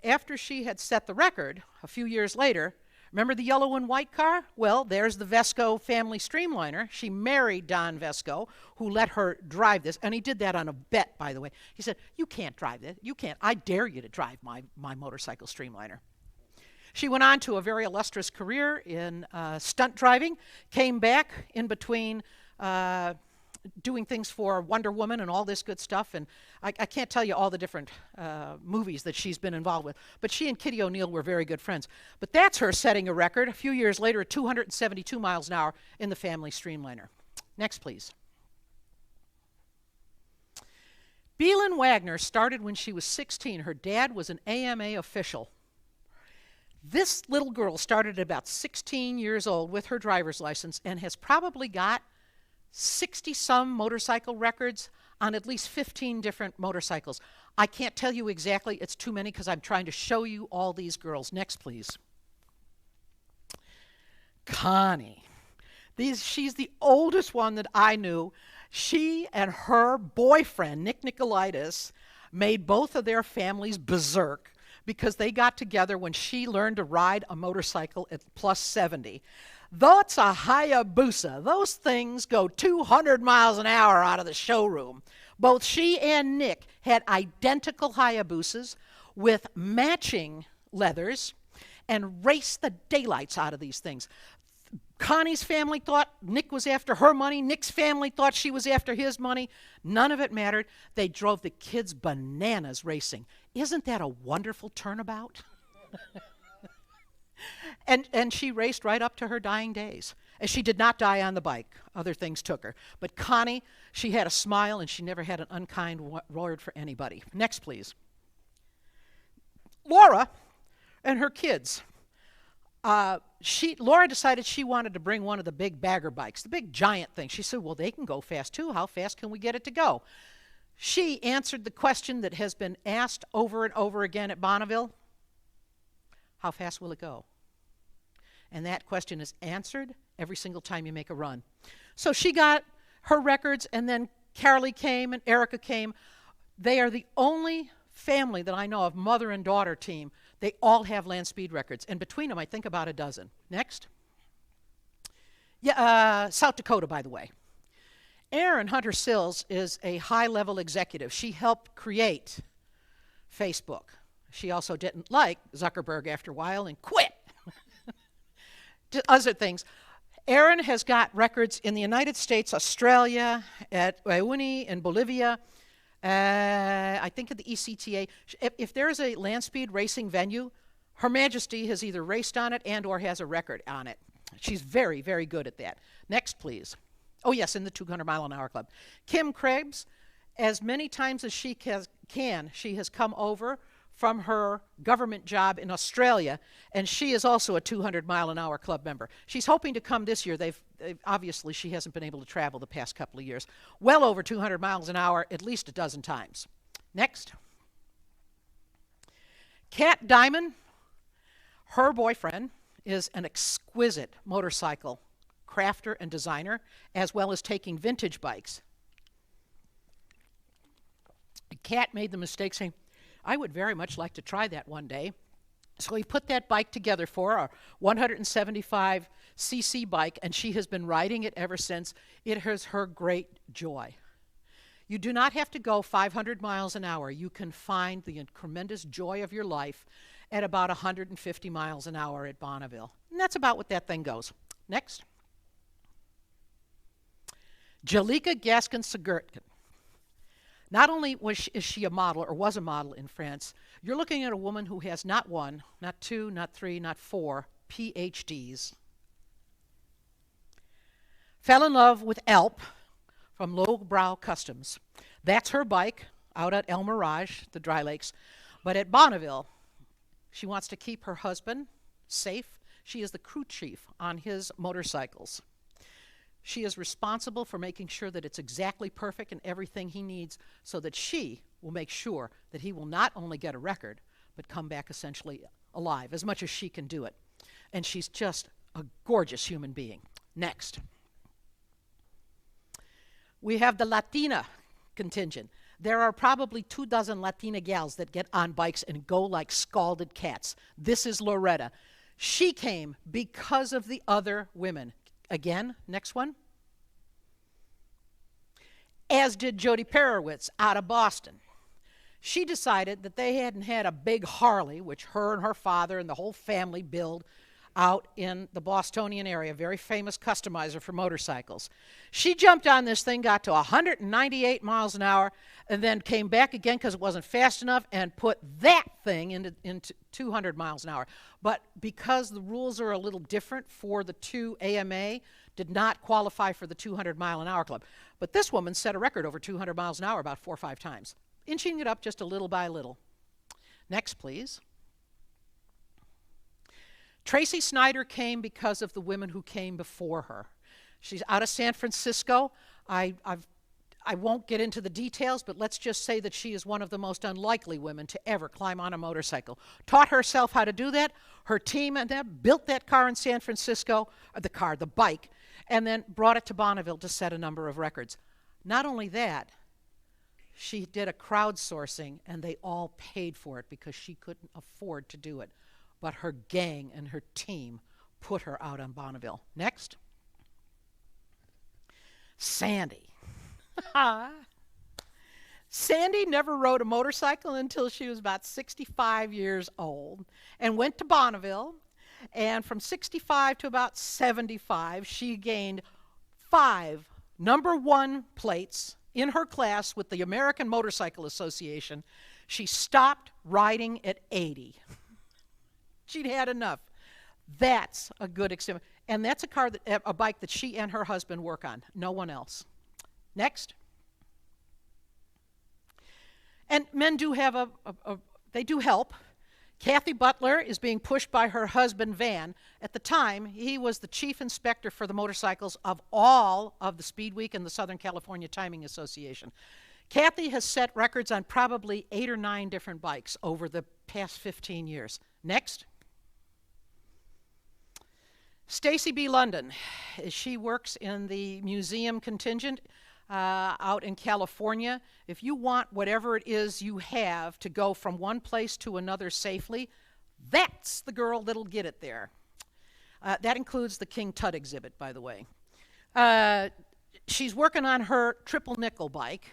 After she had set the record, a few years later, remember the yellow and white car? Well, there's the Vesco family streamliner. She married Don Vesco, who let her drive this. And he did that on a bet, by the way. He said, you can't drive it. You can't. I dare you to drive my motorcycle streamliner. She went on to a very illustrious career in stunt driving, came back in between doing things for Wonder Woman and all this good stuff. And I can't tell you all the different movies that she's been involved with. But she and Kitty O'Neill were very good friends. But that's her setting a record a few years later at 272 miles an hour in the family streamliner. Next, please. Beelin Wagner started when she was 16. Her dad was an AMA official. This little girl started at about 16 years old with her driver's license and has probably got 60-some motorcycle records on at least 15 different motorcycles. I can't tell you exactly, it's too many because I'm trying to show you all these girls. Next, please. Connie. She's the oldest one that I knew. She and her boyfriend, Nick Nicolaitis, made both of their families berserk because they got together when she learned to ride a motorcycle at plus 70. That's a Hayabusa. Those things go 200 miles an hour out of the showroom. Both she and Nick had identical Hayabusas with matching leathers and raced the daylights out of these things. Connie's family thought Nick was after her money. Nick's family thought she was after his money. None of it mattered. They drove the kids bananas racing. Isn't that a wonderful turnabout? And she raced right up to her dying days. And she did not die on the bike. Other things took her. But Connie, she had a smile, and she never had an unkind word for anybody. Next, please. Laura and her kids. Laura decided she wanted to bring one of the big bagger bikes, the big giant thing. She said, well, they can go fast too. How fast can we get it to go? She answered the question that has been asked over and over again at Bonneville. How fast will it go? And that question is answered every single time you make a run. So she got her records, and then Carolee came and Erica came. They are the only family that I know of, mother and daughter team. They all have LandSpeed records, and between them, I think about a dozen. Next. Yeah, South Dakota, by the way. Erin Hunter Sills is a high-level executive. She helped create Facebook. She also didn't like Zuckerberg after a while and quit. Other things. Erin has got records in the United States, Australia, at Auotmobile in Bolivia, I think at the ECTA. If there is a LandSpeed racing venue, Her Majesty has either raced on it and or has a record on it. She's very, very good at that. Next, please. Oh, yes, in the 200-mile-an-hour club. Kim Krebs, as many times as she can, she has come over from her government job in Australia, and she is also a 200-mile-an-hour club member. She's hoping to come this year. Obviously, she hasn't been able to travel the past couple of years. Well over 200 miles an hour, at least a dozen times. Next. Kat Diamond, her boyfriend, is an exquisite motorcycle crafter and designer, as well as taking vintage bikes. Kat made the mistake saying, I would very much like to try that one day. So he put that bike together for her, a 175cc bike, and she has been riding it ever since. It is her great joy. You do not have to go 500 miles an hour. You can find the tremendous joy of your life at about 150 miles an hour at Bonneville. And that's about what that thing goes. Next. Jalika Gaskin-Sigurtkin. Not only is she a model, or was a model in France, you're looking at a woman who has not one, not two, not three, not four PhDs. Fell in love with Alp from Lowbrow Customs. That's her bike out at El Mirage, the Dry Lakes. But at Bonneville, she wants to keep her husband safe. She is the crew chief on his motorcycles. She is responsible for making sure that it's exactly perfect and everything he needs so that she will make sure that he will not only get a record, but come back essentially alive, as much as she can do it. And she's just a gorgeous human being. Next. We have the Latina contingent. There are probably 24 Latina gals that get on bikes and go like scalded cats. This is Loretta. She came because of the other women. Again, next one. As did Jody Perowitz out of Boston. She decided that they hadn't had a big Harley, which her and her father and the whole family build out in the Bostonian area, very famous customizer for motorcycles. She jumped on this thing, got to 198 miles an hour, and then came back again because it wasn't fast enough and put that thing into 200 miles an hour. But because the rules are a little different for the two AMA, did not qualify for the 200-mile-an-hour club. But this woman set a record over 200 miles an hour about 4 or 5 times, inching it up just a little by little. Next, please. Tracy Snyder came because of the women who came before her. She's out of San Francisco. I won't get into the details, but let's just say that she is one of the most unlikely women to ever climb on a motorcycle. Taught herself how to do that. Her team and them built that car in San Francisco, the bike, and then brought it to Bonneville to set a number of records. Not only that, she did a crowdsourcing, and they all paid for it because she couldn't afford to do it. But her gang and her team put her out on Bonneville. Next. Sandy. Sandy never rode a motorcycle until she was about 65 years old and went to Bonneville. And from 65 to about 75, she gained 5 #1 plates in her class with the American Motorcycle Association. She stopped riding at 80. She'd had enough. That's a good example. And that's a bike that she and her husband work on. No one else. Next. And men do have they do help. Kathy Butler is being pushed by her husband, Van. At the time, he was the chief inspector for the motorcycles of all of the Speed Week and the Southern California Timing Association. Kathy has set records on probably 8 or 9 different bikes over the past 15 years. Next. Stacy B. London. She works in the museum contingent out in California. If you want whatever it is you have to go from one place to another safely, that's the girl that'll get it there. That includes the King Tut exhibit, by the way. She's working on her triple nickel bike,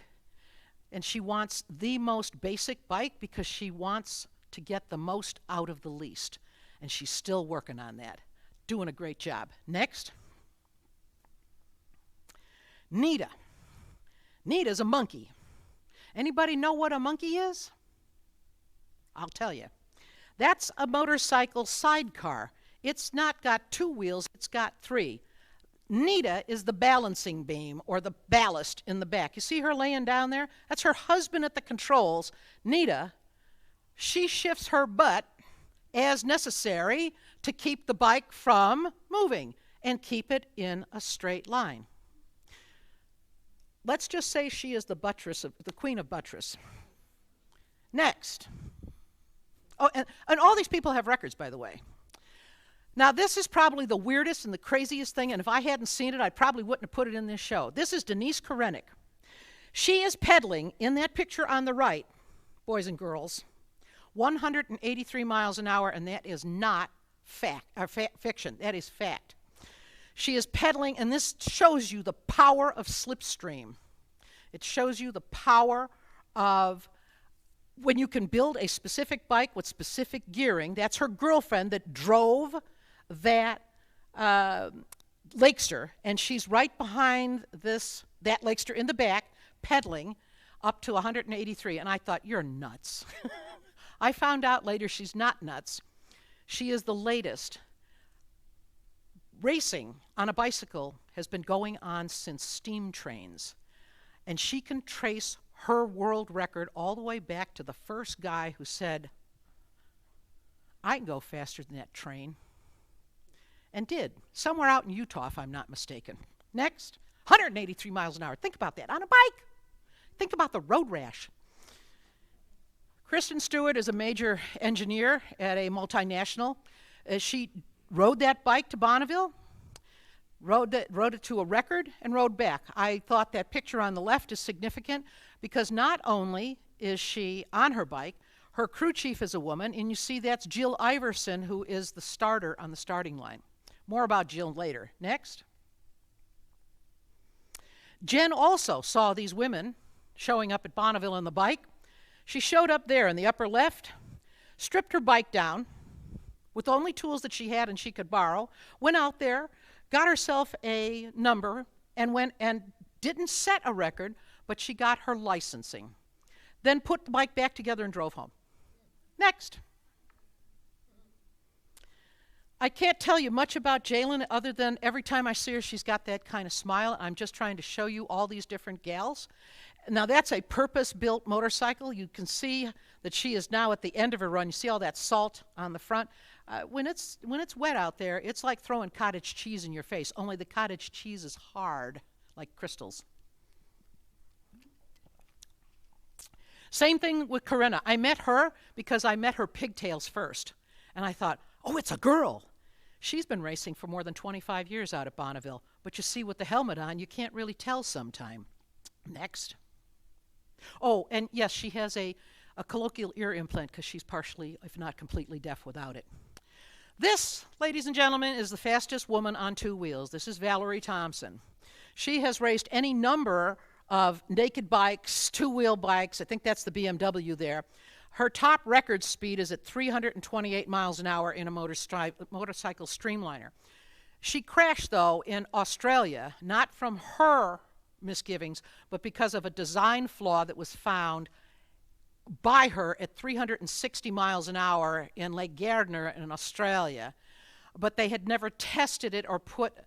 and she wants the most basic bike because she wants to get the most out of the least. And she's still working on that. Doing a great job. Next. Nita. Nita's a monkey. Anybody know what a monkey is? I'll tell you. That's a motorcycle sidecar. It's not got 2 wheels, it's got 3. Nita is the balancing beam or the ballast in the back. You see her laying down there? That's her husband at the controls. Nita, she shifts her butt as necessary to keep the bike from moving and keep it in a straight line. Let's just say she is the queen of buttress. Next. Oh, and all these people have records, by the way. Now, this is probably the weirdest and the craziest thing, and if I hadn't seen it, I probably wouldn't have put it in this show. This is Denise Korenik. She is pedaling in that picture on the right, boys and girls, 183 miles an hour, and that is not fiction. That is fact. She is pedaling, and this shows you the power of slipstream. It shows you the power of when you can build a specific bike with specific gearing. That's her girlfriend that drove that Lakester, and she's right behind that Lakester in the back, pedaling up to 183. And I thought, you're nuts. I found out later she's not nuts. She is the latest. Racing on a bicycle has been going on since steam trains, and she can trace her world record all the way back to the first guy who said, I can go faster than that train, and did, somewhere out in Utah, if I'm not mistaken. Next, 183 miles an hour. Think about that, on a bike. Think about the road rash. Kristen Stewart is a major engineer at a multinational. She rode that bike to Bonneville, rode it to a record, and rode back. I thought that picture on the left is significant because not only is she on her bike, her crew chief is a woman, and you see that's Jill Iverson, who is the starter on the starting line. More about Jill later. Next. Jen also saw these women showing up at Bonneville on the bike. She showed up there in the upper left, stripped her bike down, with the only tools that she had and she could borrow, went out there, got herself a number, and went and didn't set a record, but she got her licensing. Then put the bike back together and drove home. Next. I can't tell you much about Jalen other than every time I see her, she's got that kind of smile. I'm just trying to show you all these different gals. Now that's a purpose-built motorcycle. You can see that she is now at the end of her run. You see all that salt on the front. When it's wet out there, it's like throwing cottage cheese in your face, only the cottage cheese is hard, like crystals. Same thing with Corinna. I met her because I met her pigtails first. And I thought, oh, it's a girl. She's been racing for more than 25 years out at Bonneville. But you see, with the helmet on, you can't really tell sometime. Next. Oh, and yes, she has a colloquial ear implant because she's partially, if not completely, deaf without it. This, ladies and gentlemen, is the fastest woman on two wheels. This is Valerie Thompson. She has raced any number of naked bikes, two-wheel bikes. I think that's the BMW there. Her top record speed is at 328 miles an hour in a motorcycle streamliner. She crashed, though, in Australia, not from her misgivings, but because of a design flaw that was found by her at 360 miles an hour in Lake Gardner in Australia. But they had never tested it or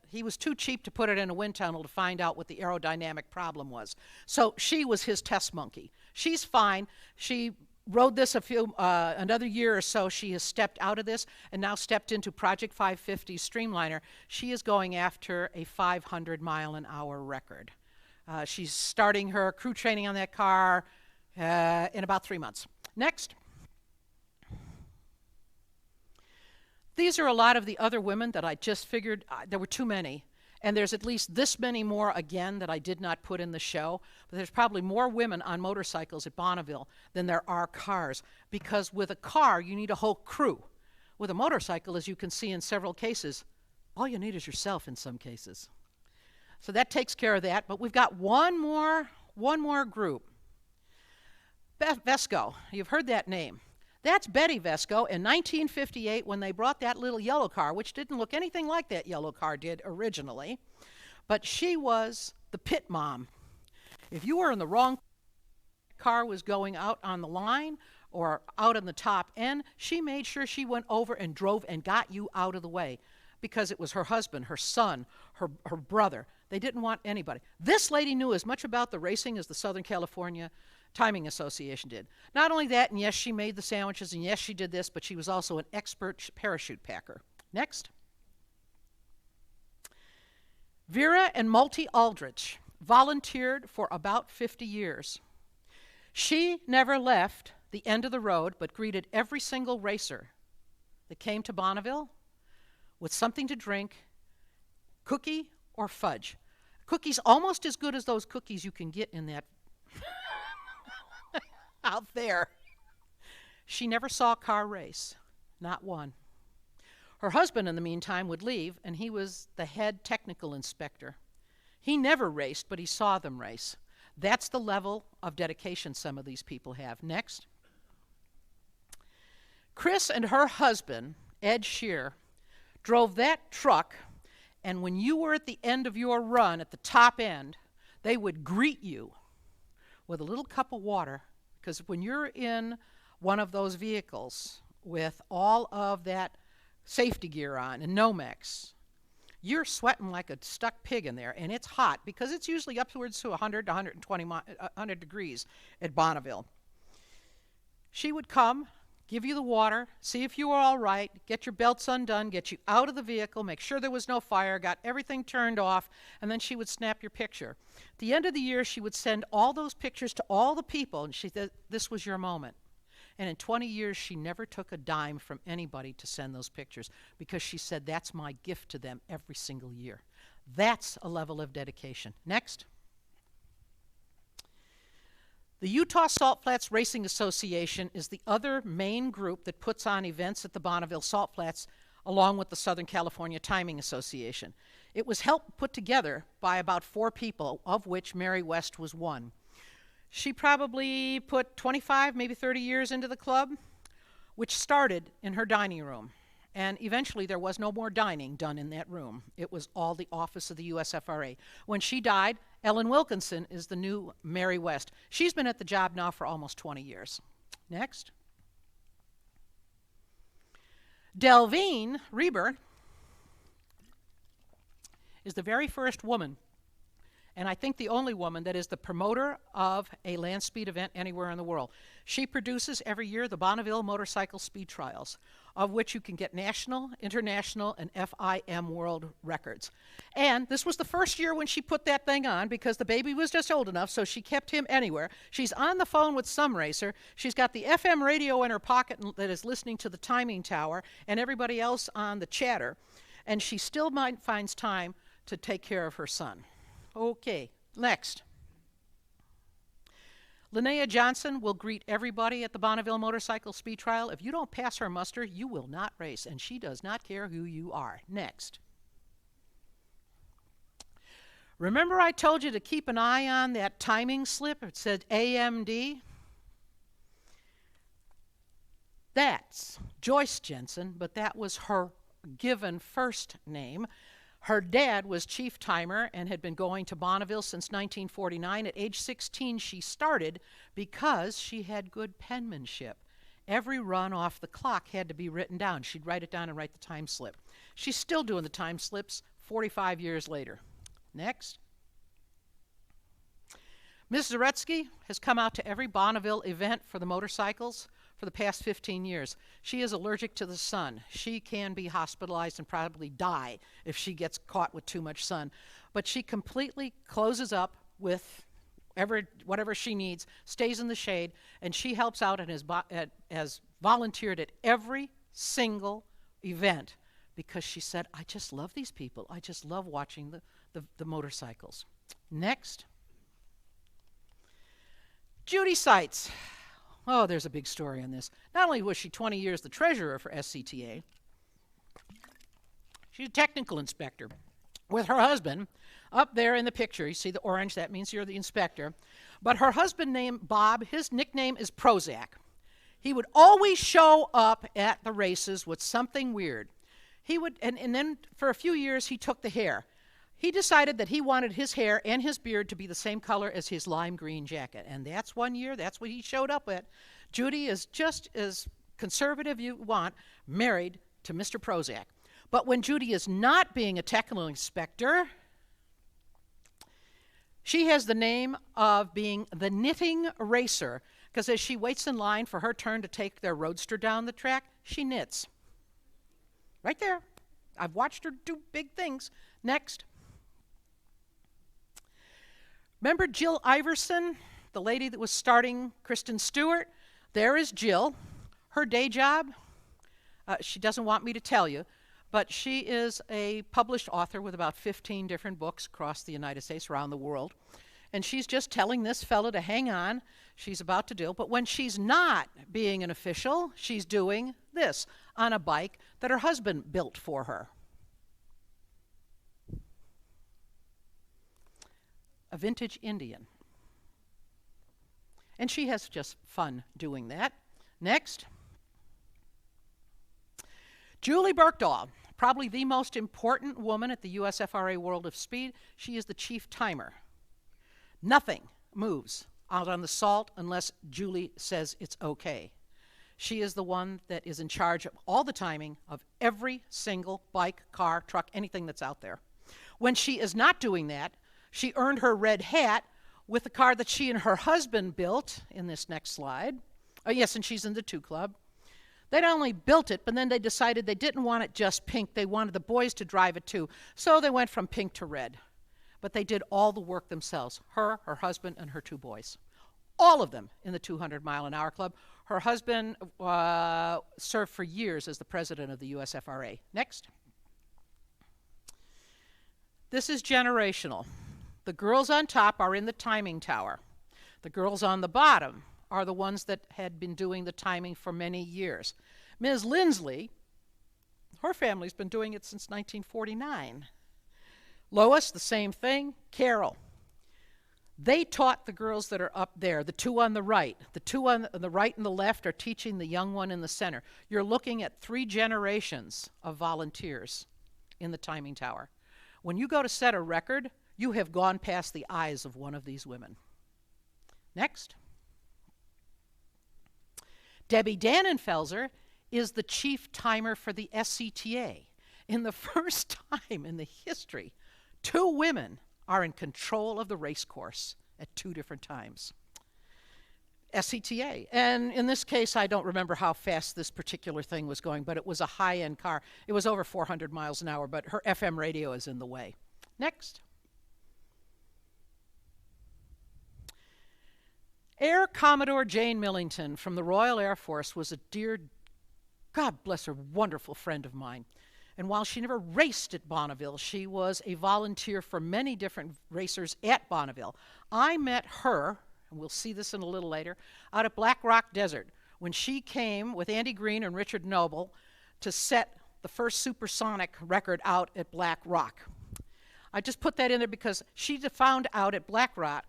he was too cheap to put it in a wind tunnel to find out what the aerodynamic problem was. So she was his test monkey. She's fine. She rode this another year or so. She has stepped out of this and now stepped into Project 550 Streamliner. She is going after a 500 mile an hour record. She's starting her crew training on that car in about 3 months. Next. These are a lot of the other women that I just figured there were too many. And there's at least this many more, again, that I did not put in the show. But there's probably more women on motorcycles at Bonneville than there are cars. Because with a car, you need a whole crew. With a motorcycle, as you can see in several cases, all you need is yourself in some cases. So that takes care of that. But we've got one more group. Vesco, you've heard that name. That's Betty Vesco in 1958 when they brought that little yellow car, which didn't look anything like that yellow car did originally. But she was the pit mom. If you were in the wrong car was going out on the line or out on the top end, she made sure she went over and drove and got you out of the way because it was her husband, her son, her brother. They didn't want anybody. This lady knew as much about the racing as the Southern California Timing Association did. Not only that, and yes, she made the sandwiches, and yes, she did this, but she was also an expert parachute packer. Next. Vera and Multi Aldrich volunteered for about 50 years. She never left the end of the road, but greeted every single racer that came to Bonneville with something to drink, cookie or fudge. Cookies almost as good as those cookies you can get in that out there. She never saw a car race, not one. Her husband, in the meantime, would leave, and he was the head technical inspector. He never raced, but he saw them race. That's the level of dedication some of these people have. Next. Chris and her husband, Ed Shear, drove that truck, and when you were at the end of your run, at the top end, they would greet you with a little cup of water. Because when you're in one of those vehicles with all of that safety gear on and Nomex, you're sweating like a stuck pig in there, and it's hot because it's usually upwards to 100 to 100 degrees at Bonneville. She would come, give you the water, see if you were all right, get your belts undone, get you out of the vehicle, make sure there was no fire, got everything turned off, and then she would snap your picture. At the end of the year, she would send all those pictures to all the people, and she said, this was your moment. And in 20 years, she never took a dime from anybody to send those pictures because she said, that's my gift to them every single year. That's a level of dedication. Next. The Utah Salt Flats Racing Association is the other main group that puts on events at the Bonneville Salt Flats along with the Southern California Timing Association. It was helped put together by about 4 people, of which Mary West was one. She probably put 25, maybe 30 years into the club, which started in her dining room. And eventually there was no more dining done in that room. It was all the office of the USFRA. When she died, Ellen Wilkinson is the new Mary West. She's been at the job now for almost 20 years. Next. Delvine Reber is the very first woman and I think the only woman that is the promoter of a land speed event anywhere in the world. She produces every year the Bonneville Motorcycle Speed Trials, of which you can get national, international, and FIM world records. And this was the first year when she put that thing on because the baby was just old enough, so she kept him anywhere. She's on the phone with some racer. She's got the FM radio in her pocket that is listening to the timing tower and everybody else on the chatter, and she still finds time to take care of her son. Okay, next. Linnea Johnson will greet everybody at the Bonneville Motorcycle Speed Trial. If you don't pass her muster, you will not race, and she does not care who you are. Next. Remember I told you to keep an eye on that timing slip? It said AMD. That's Joyce Jensen, but that was her given first name. Her dad was chief timer and had been going to Bonneville since 1949. At age 16, she started because she had good penmanship. Every run off the clock had to be written down. She'd write it down and write the time slip. She's still doing the time slips 45 years later. Next. Ms. Zaretsky has come out to every Bonneville event for the motorcycles for the past 15 years. She is allergic to the sun. She can be hospitalized and probably die if she gets caught with too much sun. But she completely closes up with whatever she needs, stays in the shade, and she helps out and has volunteered at every single event because she said, I just love these people. I just love watching the motorcycles. Next. Judy Seitz. Oh, there's a big story on this. Not only was she 20 years the treasurer for SCTA, she's a technical inspector with her husband up there in the picture. You see the orange, that means you're the inspector. But her husband named Bob, his nickname is Prozac. He would always show up at the races with something weird. He would, and then for a few years he took the hair. He decided that he wanted his hair and his beard to be the same color as his lime green jacket. And that's one year, that's what he showed up at. Judy is just as conservative you want, married to Mr. Prozac. But when Judy is not being a technical inspector, she has the name of being the knitting racer, because as she waits in line for her turn to take their roadster down the track, she knits. Right there. I've watched her do big things. Next. Remember Jill Iverson, the lady that was starting Kristen Stewart? There is Jill. Her day job, she doesn't want me to tell you, but she is a published author with about 15 different books across the United States, around the world. And she's just telling this fellow to hang on. She's about to do. But when she's not being an official, she's doing this on a bike that her husband built for her. A vintage Indian. And she has just fun doing that. Next. Julie Berkdahl, probably the most important woman at the USFRA World of Speed. She is the chief timer. Nothing moves out on the salt unless Julie says it's okay. She is the one that is in charge of all the timing of every single bike, car, truck, anything that's out there. When she is not doing that, she earned her red hat with the car that she and her husband built in this next slide. Oh, yes, and she's in the 2 Club. They not only built it, but then they decided they didn't want it just pink. They wanted the boys to drive it too. So they went from pink to red. But they did all the work themselves, her husband, and her 2 boys. All of them in the 200-mile-an-hour club. Her husband served for years as the president of the USFRA. Next. This is generational. The girls on top are in the timing tower. The girls on the bottom are the ones that had been doing the timing for many years. Ms. Lindsley, her family's been doing it since 1949. Lois, the same thing. Carol. They taught the girls that are up there, the 2 on the right. The 2 on the right and the left are teaching the young one in the center. You're looking at 3 generations of volunteers in the timing tower. When you go to set a record, you have gone past the eyes of one of these women. Next. Debbie Dannenfelser is the chief timer for the SCTA. In the first time in the history, 2 women are in control of the race course at 2 different times. SCTA. And in this case, I don't remember how fast this particular thing was going, but it was a high-end car. It was over 400 miles an hour, but her FM radio is in the way. Next. Air Commodore Jane Millington from the Royal Air Force was a dear, God bless her, wonderful friend of mine. And while she never raced at Bonneville, she was a volunteer for many different racers at Bonneville. I met her, and we'll see this in a little later, out at Black Rock Desert when she came with Andy Green and Richard Noble to set the first supersonic record out at Black Rock. I just put that in there because she found out at Black Rock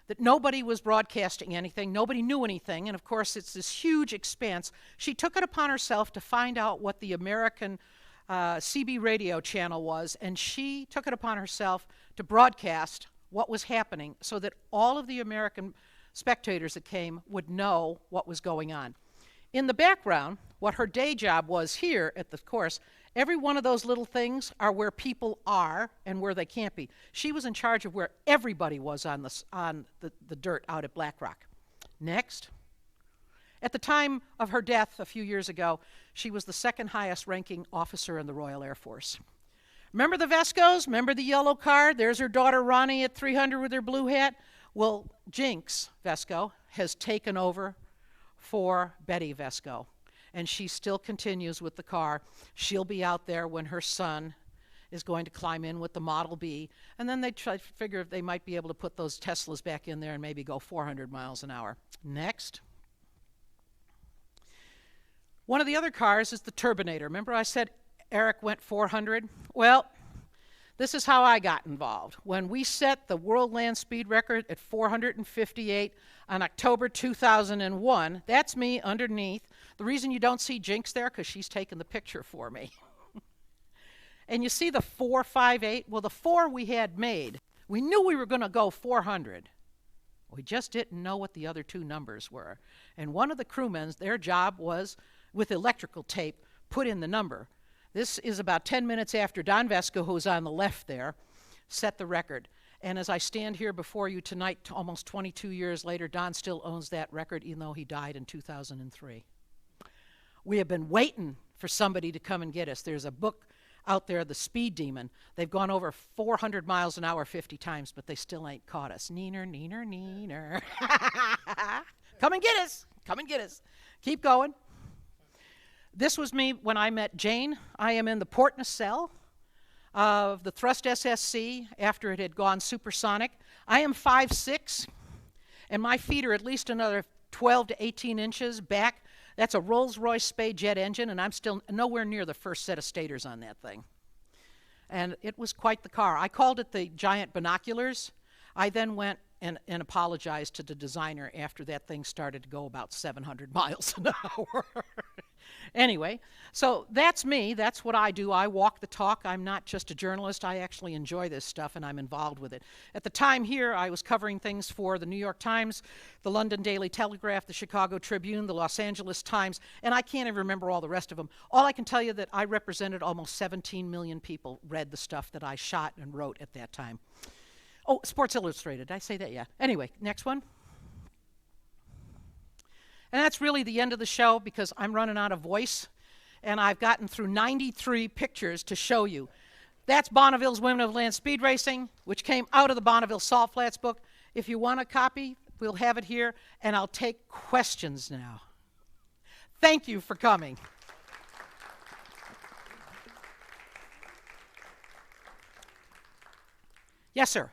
that nobody was broadcasting anything, nobody knew anything, and of course it's this huge expanse. She took it upon herself to find out what the American CB radio channel was, and she took it upon herself to broadcast what was happening so that all of the American spectators that came would know what was going on. In the background, what her day job was here at the course, every one of those little things are where people are and where they can't be. She was in charge of where everybody was on the dirt out at Black Rock. Next. At the time of her death a few years ago, she was the 2nd highest ranking officer in the Royal Air Force. Remember the Vescos? Remember the yellow car? There's her daughter Ronnie at 300 with her blue hat. Well, Jinx Vesco has taken over for Betty Vesco, and she still continues with the car. She'll be out there when her son is going to climb in with the Model B, and then they try to figure if they might be able to put those Teslas back in there and maybe go 400 miles an hour. Next. One of the other cars is the Turbinator. Remember I said Eric went 400? Well, this is how I got involved. When we set the world land speed record at 458 on October 2001, that's me underneath. The reason you don't see Jinx there, because she's taking the picture for me. And you see the 458? Well, the 4 we had made, we knew we were going to go 400. We just didn't know what the other 2 numbers were. And one of the crewmen, their job was, with electrical tape, put in the number. This is about 10 minutes after Don Vesco, who's on the left there, set the record. And as I stand here before you tonight, almost 22 years later, Don still owns that record, even though he died in 2003. We have been waiting for somebody to come and get us. There's a book out there, The Speed Demon. They've gone over 400 miles an hour 50 times, but they still ain't caught us. Neener, neener, neener. Come and get us. Come and get us. Keep going. This was me when I met Jane. I am in the port nacelle of the Thrust SSC after it had gone supersonic. I am 5'6", and my feet are at least another 12 to 18 inches back. That's a Rolls-Royce Spey jet engine, and I'm still nowhere near the first set of stators on that thing. And it was quite the car. I called it the giant binoculars. I then went and apologized to the designer after that thing started to go about 700 miles an hour. Anyway, so that's me. That's what I do. I walk the talk. I'm not just a journalist. I actually enjoy this stuff, and I'm involved with it. At the time here, I was covering things for the New York Times, the London Daily Telegraph, the Chicago Tribune, the Los Angeles Times, and I can't even remember all the rest of them. All I can tell you that I represented almost 17 million people read the stuff that I shot and wrote at that time. Oh, Sports Illustrated. Did I say that? Yeah. Anyway, next one. And that's really the end of the show because I'm running out of voice, and I've gotten through 93 pictures to show you. That's Bonneville's Women of Land Speed Racing, which came out of the Bonneville Salt Flats book. If you want a copy, we'll have it here, and I'll take questions now. Thank you for coming. Yes, sir.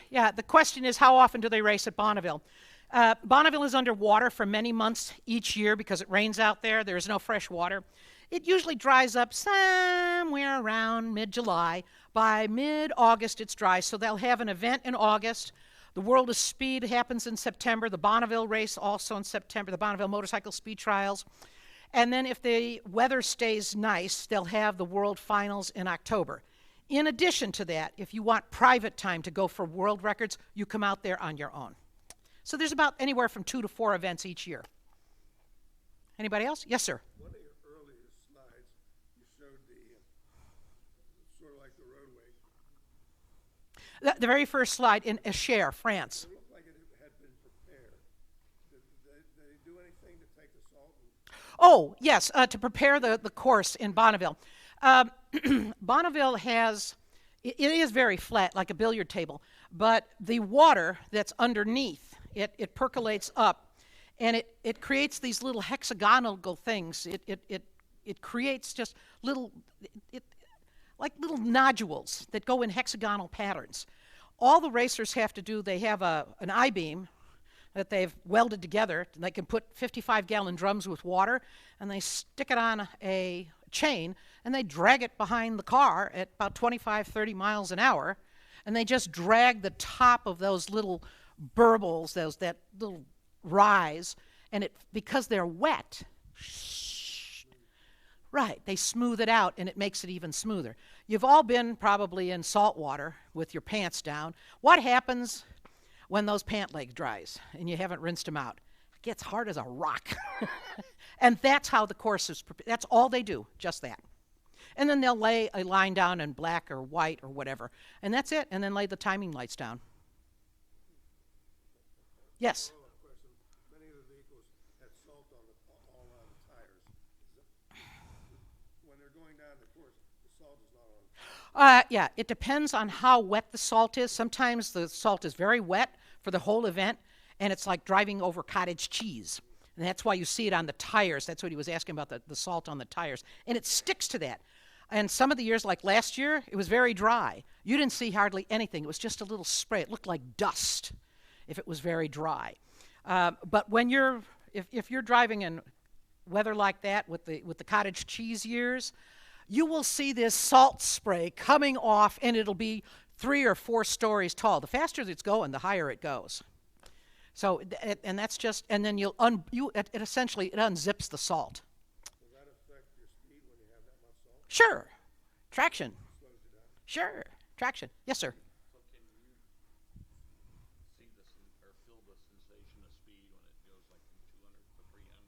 Yeah, the question is how often do they race at Bonneville? Bonneville is underwater for many months each year because it rains out there. There is no fresh water. It usually dries up somewhere around mid-July. By mid-August, it's dry, so they'll have an event in August. The World of Speed happens in September. The Bonneville race also in September, the Bonneville Motorcycle Speed Trials. And then if the weather stays nice, they'll have the World Finals in October. In addition to that, if you want private time to go for world records, you come out there on your own. So there's about anywhere from 2 to 4 events each year. Anybody else? Yes, sir. One of your earlier slides, you showed the The very first slide in Cher, France. It looked like it had been prepared. Did they do anything to take the salt? Oh, yes, to prepare the course in Bonneville. Bonneville has, it is very flat, like a billiard table, but the water that's underneath, it percolates up, and it creates these little hexagonal things. It creates just little, like little nodules that go in hexagonal patterns. All the racers have to do, they have an I-beam that they've welded together. And they can put 55-gallon drums with water, and they stick it on a chain, and they drag it behind the car at about 25, 30 miles an hour, and they just drag the top of those little burbles, that little rise, and because they're wet, right, they smooth it out, and it makes it even smoother. You've all been probably in salt water with your pants down. What happens when those pant legs dries and you haven't rinsed them out? It gets hard as a rock. And that's how the course is prepared. That's all they do, just that. And then they'll lay a line down in black or white or whatever, and that's it, and then lay the timing lights down. Yes? Question. Many of the vehicles had salt all on the tires. When they're going down the course, the salt is not on. Yeah, it depends on how wet the salt is. Sometimes the salt is very wet for the whole event, and it's like driving over cottage cheese. And that's why you see it on the tires. That's what he was asking about, the salt on the tires. And it sticks to that. And some of the years, like last year, it was very dry. You didn't see hardly anything. It was just a little spray. It looked like dust if it was very dry. But when if you're driving in weather like that with the cottage cheese years, you will see this salt spray coming off, and it'll be 3 or 4 stories tall. The faster it's going, the higher it goes. So, and that's just, and then it essentially unzips the salt. Does that affect your speed when you have that much salt? Sure. Traction. Slows you down? Sure. Traction. Yes, sir. So can you see or feel the sensation of speed when it goes like from 200 to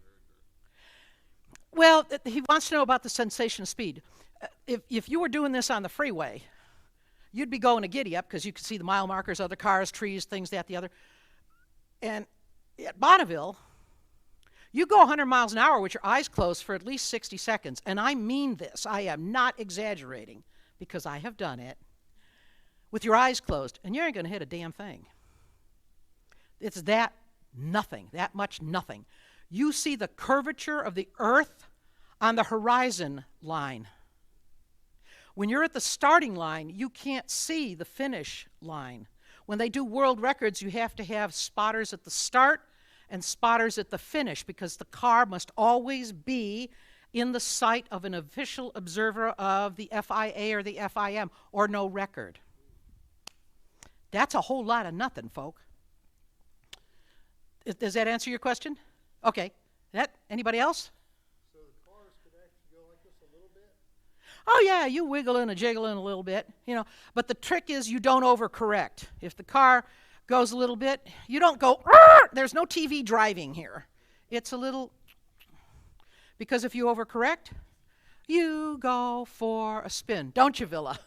300? Well, he wants to know about the sensation of speed. If you were doing this on the freeway, you'd be going a giddy up because you could see the mile markers, other cars, trees, things, that, the other. And at Bonneville, you go 100 miles an hour with your eyes closed for at least 60 seconds. And I mean this. I am not exaggerating because I have done it. With your eyes closed, and you ain't going to hit a damn thing. It's that much nothing. You see the curvature of the earth on the horizon line. When you're at the starting line, you can't see the finish line. When they do world records, you have to have spotters at the start and spotters at the finish because the car must always be in the sight of an official observer of the FIA or the FIM or no record. That's a whole lot of nothing, folk. Does that answer your question? Okay. Anybody else? So the cars could actually go like this a little bit? Oh yeah, you wiggling and jiggling a little bit, But the trick is you don't overcorrect. If the car goes a little bit, you don't go, "Arr!" There's no TV driving here. It's a little, because if you overcorrect, you go for a spin. Don't you, Villa?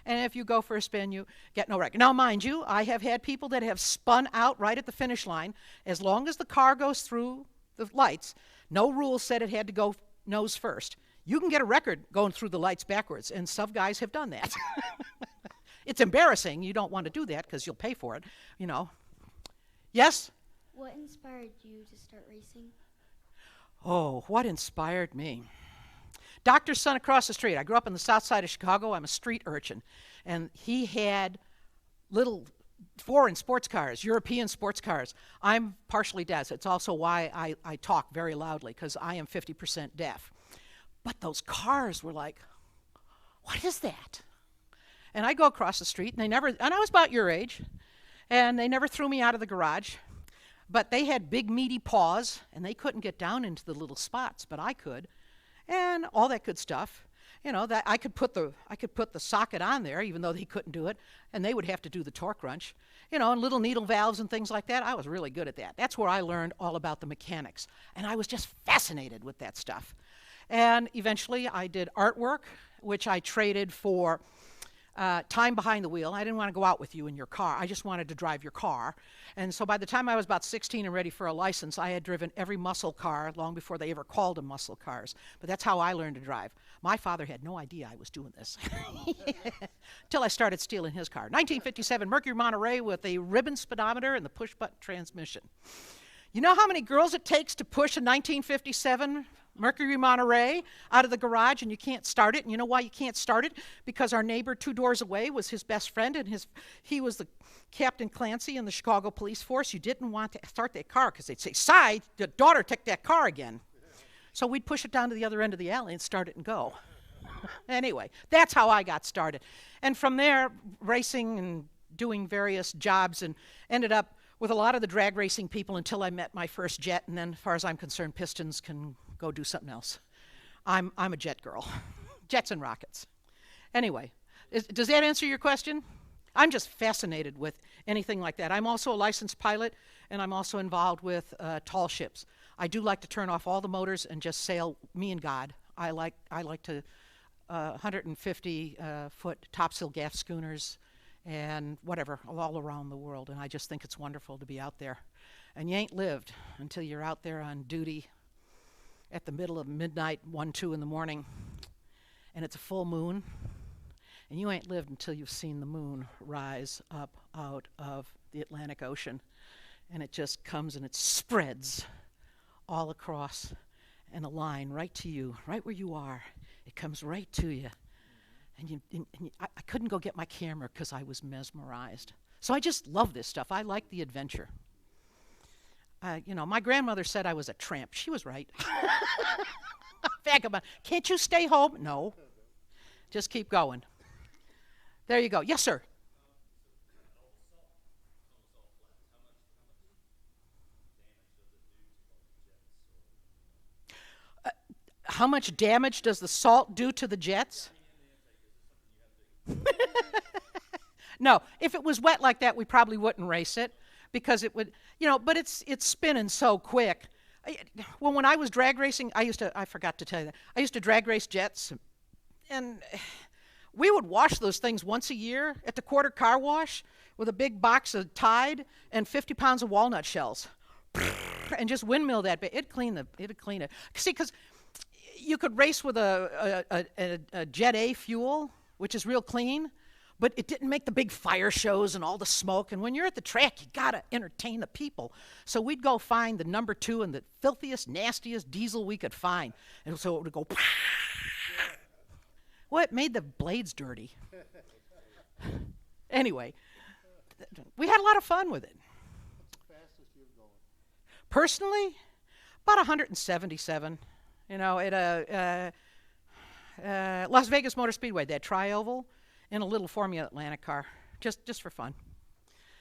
And if you go for a spin, you get no record. Now, mind you, I have had people that have spun out right at the finish line. As long as the car goes through the lights, no rule said it had to go nose first. You can get a record going through the lights backwards, and some guys have done that. It's embarrassing. You don't want to do that because you'll pay for it, Yes? What inspired you to start racing? Oh, what inspired me? Doctor's son across the street. I grew up on the south side of Chicago. I'm a street urchin. And he had little foreign sports cars, European sports cars. I'm partially deaf. It's also why I talk very loudly, because I am 50% deaf. But those cars were like, what is that? And I go across the street, and I was about your age, and they never threw me out of the garage. But they had big, meaty paws, and they couldn't get down into the little spots, but I could. And all that good stuff, that I could put the socket on there, even though they couldn't do it, and they would have to do the torque wrench, and little needle valves and things like that. I was really good at that. That's where I learned all about the mechanics, and I was just fascinated with that stuff. And eventually, I did artwork, which I traded for time behind the wheel. I didn't want to go out with you in your car. I just wanted to drive your car. And so by the time I was about 16 and ready for a license, I had driven every muscle car long before they ever called them muscle cars. But that's how I learned to drive. My father had no idea I was doing this until I started stealing his car. 1957 Mercury Monterey with a ribbon speedometer and the push-button transmission. You know how many girls it takes to push a 1957 Mercury Monterey out of the garage and you can't start it? And you know why you can't start it? Because our neighbor 2 doors away was his best friend, and he was the Captain Clancy in the Chicago Police Force. You didn't want to start that car because they'd say, "Side, the daughter took that car again." So we'd push it down to the other end of the alley and start it and go. Anyway, that's how I got started. And from there, racing and doing various jobs, and ended up with a lot of the drag racing people until I met my first jet. And then, as far as I'm concerned, Pistons can go do something else. I'm a jet girl. Jets and rockets. Anyway, does that answer your question? I'm just fascinated with anything like that. I'm also a licensed pilot, and I'm also involved with tall ships. I do like to turn off all the motors and just sail me and God. I like to 150-foot topsail gaff schooners and whatever, all around the world. And I just think it's wonderful to be out there. And you ain't lived until you're out there on duty at the middle of midnight, 1, 2 in the morning, and it's a full moon. And you ain't lived until you've seen the moon rise up out of the Atlantic Ocean. And it just comes and it spreads all across in a line right to you, right where you are. It comes right to you. And I couldn't go get my camera because I was mesmerized. So I just love this stuff. I like the adventure. My grandmother said I was a tramp. She was right. Vagabond. Can't you stay home? No. Just keep going. There you go. Yes, sir. How much damage does the salt do to the jets? No, if it was wet like that, we probably wouldn't race it because it would, but it's spinning so quick. Well, when I was drag racing, I forgot to tell you that, I used to drag race jets, and we would wash those things once a year at the quarter car wash with a big box of Tide and 50 pounds of walnut shells and just windmill that bit. It'd clean it. See, because you could race with a Jet A fuel, which is real clean, but it didn't make the big fire shows and all the smoke. And when you're at the track, you gotta entertain the people. So we'd go find the number 2 and the filthiest, nastiest diesel we could find. And so it would go, well, it made the blades dirty. Anyway, we had a lot of fun with it. What's the fastest you've gone? Personally, about 177. At Las Vegas Motor Speedway, that tri-oval, in a little Formula Atlantic car, just for fun.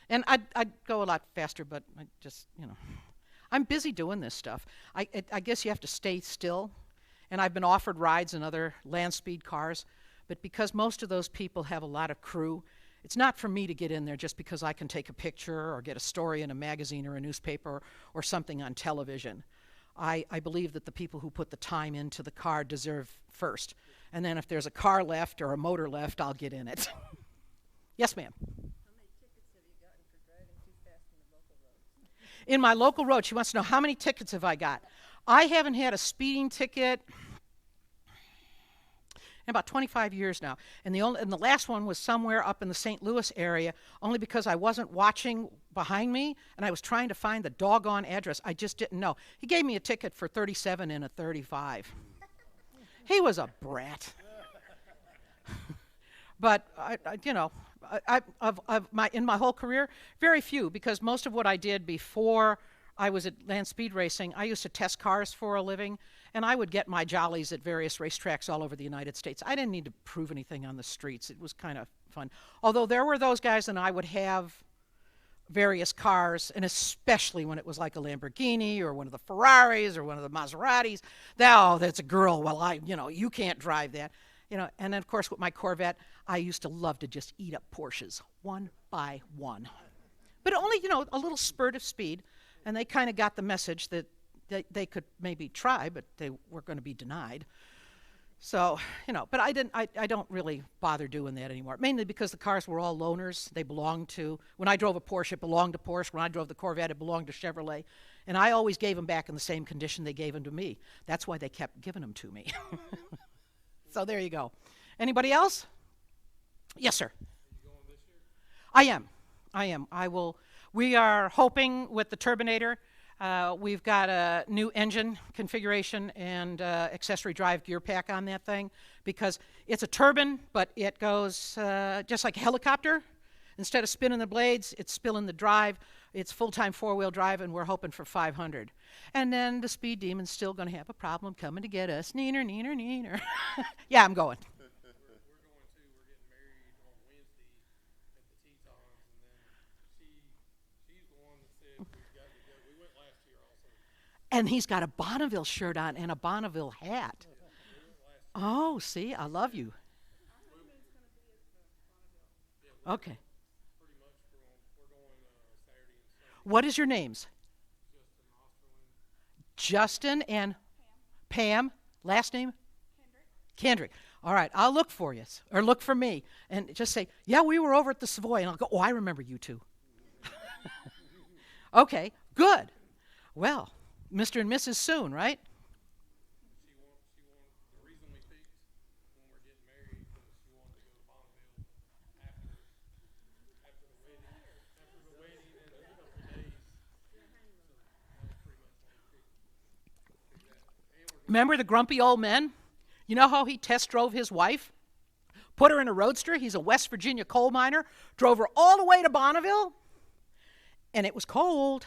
And I'd go a lot faster, but I just, I'm busy doing this stuff. I guess you have to stay still, and I've been offered rides in other LandSpeed cars, but because most of those people have a lot of crew, it's not for me to get in there just because I can take a picture or get a story in a magazine or a newspaper or something on television. I believe that the people who put the time into the car deserve first. And then if there's a car left or a motor left, I'll get in it. Yes, ma'am. How many tickets have you gotten for driving too fast in the local roads? In my local road, she wants to know how many tickets have I got. I haven't had a speeding ticket in about 25 years now. And the last one was somewhere up in the St. Louis area, only because I wasn't watching behind me and I was trying to find the doggone address. I just didn't know. He gave me a ticket for 37 and a 35. He was a brat. But in my whole career, very few, because most of what I did before I was at LandSpeed Racing, I used to test cars for a living, and I would get my jollies at various racetracks all over the United States. I didn't need to prove anything on the streets. It was kind of fun. Although there were those guys, and I would have various cars, and especially when it was like a Lamborghini or one of the Ferraris or one of the Maseratis. That's a girl. Well, you can't drive that. And then of course with my Corvette, I used to love to just eat up Porsches one by one. But only, a little spurt of speed, and they kind of got the message that they could maybe try, but they were going to be denied. So, but I don't really bother doing that anymore. Mainly because the cars were all loaners. They belonged to, when I drove a Porsche, it belonged to Porsche. When I drove the Corvette, it belonged to Chevrolet. And I always gave them back in the same condition they gave them to me. That's why they kept giving them to me. So there you go. Anybody else? Yes, sir. I am. I will. We are hoping with the Turbinator, we've got a new engine configuration and accessory drive gear pack on that thing, because it's a turbine, but it goes just like a helicopter. Instead of spinning the blades, it's spilling the drive. It's full-time four-wheel drive, and we're hoping for 500. And then the Speed Demon's still going to have a problem coming to get us. Neener, neener, neener. Yeah, I'm going. And he's got a Bonneville shirt on and a Bonneville hat. Oh, see, I love you. Okay. What is your names? Justin and Pam. Last name? Kendrick. All right, I'll look for you, or look for me, and just say, yeah, we were over at the Savoy, and I'll go, oh, I remember you two. Okay, good. Well, Mr. and Mrs. soon, right? The reason we picked when we're getting married was she wanted to go to Bonneville after the wedding and a couple of days. So that was pretty much what we picked that. Remember the grumpy old men? You know how he test drove his wife? Put her in a roadster. He's a West Virginia coal miner. Drove her all the way to Bonneville. And it was cold.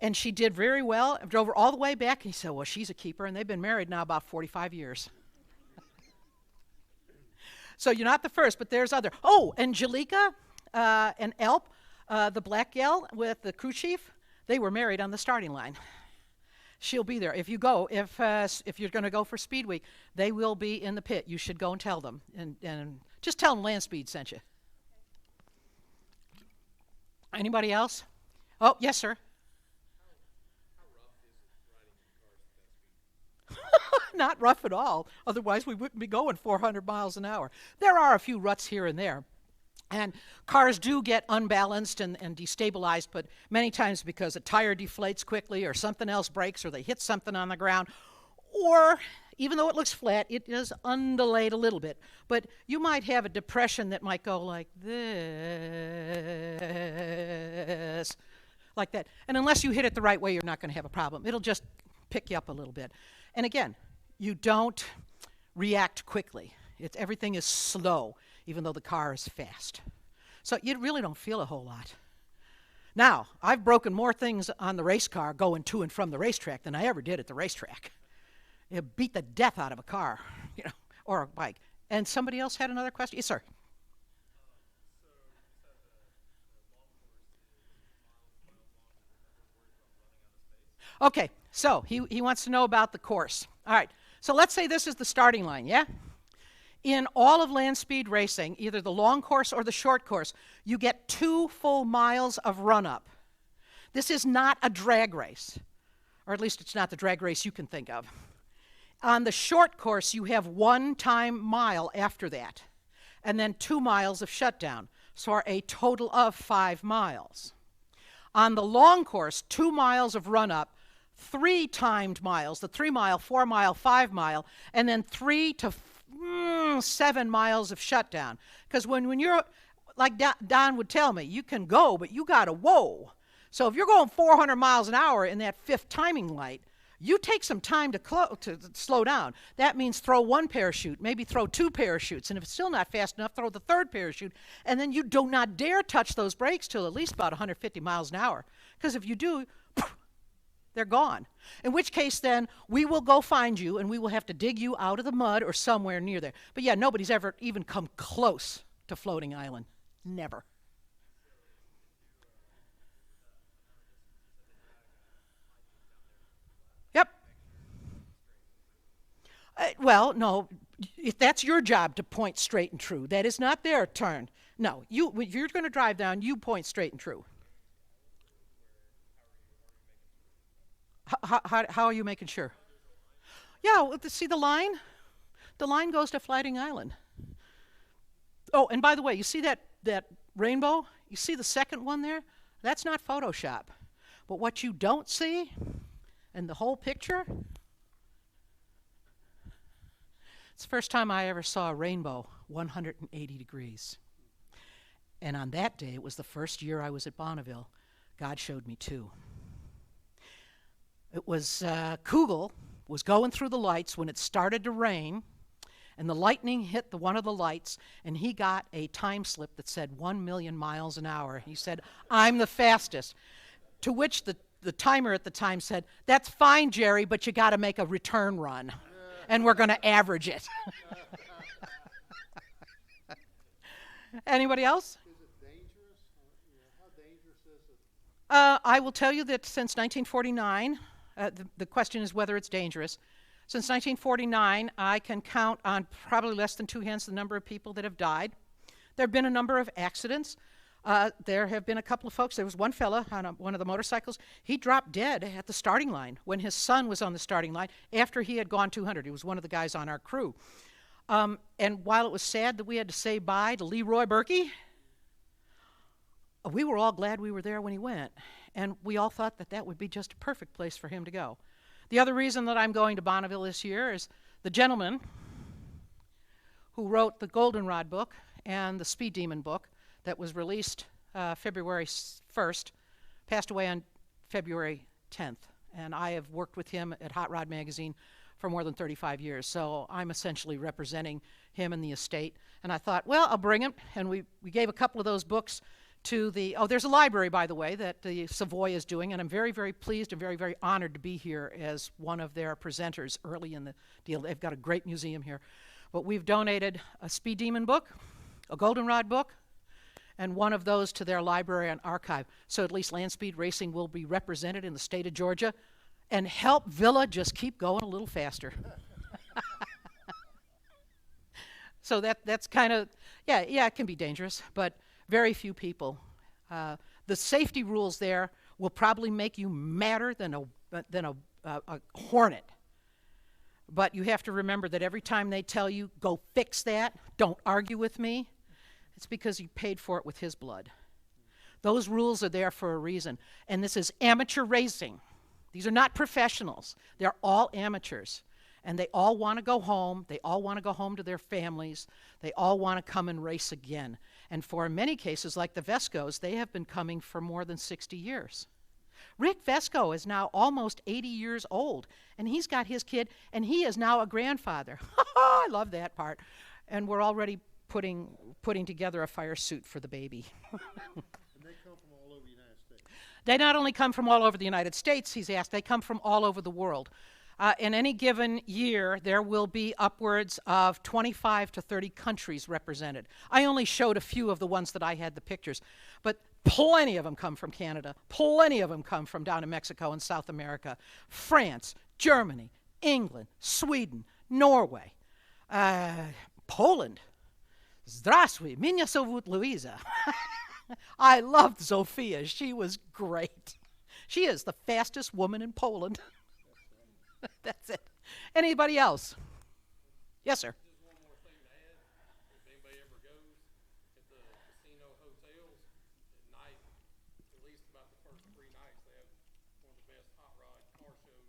And she did very well. Drove her all the way back. And he said, well, she's a keeper. And they've been married now about 45 years. So you're not the first, but there's other. Oh, Angelica and Elp, the black gal with the crew chief, they were married on the starting line. She'll be there. If you go, if you're going to go for Speed Week, they will be in the pit. You should go and tell them. And just tell them LandSpeed sent you. Anybody else? Oh, yes, sir. Not rough at all. Otherwise, we wouldn't be going 400 miles an hour. There are a few ruts here and there. And cars do get unbalanced and destabilized, but many times because a tire deflates quickly or something else breaks or they hit something on the ground. Or, even though it looks flat, it is undulated a little bit. But you might have a depression that might go like this, like that. And unless you hit it the right way, you're not going to have a problem. It'll just pick you up a little bit. And again, you don't react quickly. Everything is slow, even though the car is fast. So you really don't feel a whole lot. Now, I've broken more things on the race car going to and from the racetrack than I ever did at the racetrack. It beat the death out of a car, or a bike. And somebody else had another question? Yes, sir. Okay, so he wants to know about the course. All right, so let's say this is the starting line, yeah? In all of LandSpeed racing, either the long course or the short course, you get 2 full miles of run-up. This is not a drag race, or at least it's not the drag race you can think of. On the short course, you have 1 time mile after that, and then 2 miles of shutdown, so a total of 5 miles. On the long course, 2 miles of run-up, 3 timed miles, the 3 mile, 4 mile, 5 mile, and then 3 to 7 miles of shutdown. Because when you're, like Don would tell me, you can go, but you gotta whoa. So if you're going 400 miles an hour in that 5th timing light, you take some time to slow down. That means throw 1 parachute, maybe throw 2 parachutes, and if it's still not fast enough, throw the 3rd parachute, and then you do not dare touch those brakes till at least about 150 miles an hour. Because if you do, they're gone. In which case, then, we will go find you, and we will have to dig you out of the mud or somewhere near there. But yeah, nobody's ever even come close to Floating Island. Never. Yep. Well, no, if that's your job to point straight and true. That is not their turn. No, if you're going to drive down, you point straight and true. How are you making sure? Yeah, see the line? The line goes to Flighting Island. Oh, and by the way, you see that rainbow? You see the second one there? That's not Photoshop. But what you don't see in the whole picture, it's the first time I ever saw a rainbow 180 degrees. And on that day, it was the first year I was at Bonneville, God showed me two. It was Kugel was going through the lights when it started to rain, and the lightning hit one of the lights, and he got a time slip that said 1 million miles an hour. He said, "I'm the fastest." To which the timer at the time said, "That's fine, Jerry, but you got to make a return run, and we're going to average it." Anybody else? Is it dangerous? How dangerous is it? I will tell you that since 1949, the question is whether it's dangerous. Since 1949, I can count on probably less than two hands the number of people that have died. There have been a number of accidents. There have been a couple of folks. There was one fella on one of the motorcycles. He dropped dead at the starting line when his son was on the starting line after he had gone 200. He was one of the guys on our crew. And while it was sad that we had to say bye to Leroy Berkey, we were all glad we were there when he went. And we all thought that would be just a perfect place for him to go. The other reason that I'm going to Bonneville this year is the gentleman who wrote the Goldenrod book and the Speed Demon book that was released February 1st, passed away on February 10th. And I have worked with him at Hot Rod Magazine for more than 35 years. So I'm essentially representing him and the estate. And I thought, well, I'll bring him. And we gave a couple of those books to there's a library, by the way, that the Savoy is doing, and I'm very, very pleased and very, very honored to be here as one of their presenters early in the deal. They've got a great museum here. But we've donated a Speed Demon book, a Goldenrod book, and one of those to their library and archive. So at least LandSpeed Racing will be represented in the state of Georgia and help Villa just keep going a little faster. So that's kind of, yeah, it can be dangerous, but very few people. The safety rules there will probably make you madder than a hornet. But you have to remember that every time they tell you, go fix that, don't argue with me, it's because you paid for it with his blood. Those rules are there for a reason. And this is amateur racing. These are not professionals. They're all amateurs. And they all want to go home. They all want to go home to their families. They all want to come and race again. And for many cases, like the Vescos, they have been coming for more than 60 years. Rick Vesco is now almost 80 years old, and he's got his kid, and he is now a grandfather. I love that part. And we're already putting together a fire suit for the baby. And they come from all over the United States. They not only come from all over the United States, he's asked, they come from all over the world. In any given year, there will be upwards of 25 to 30 countries represented. I only showed a few of the ones that I had the pictures, but plenty of them come from Canada. Plenty of them come from down in Mexico and South America, France, Germany, England, Sweden, Norway, Poland. Здравствуй, меня зовут Louisa. I loved Zofia. She was great. She is the fastest woman in Poland. That's it. Anybody else? Yes, sir. Just one more thing to add. If anybody ever goes at the casino hotels at night, at least about the first 3 nights, they have one of the best hot rod car shows.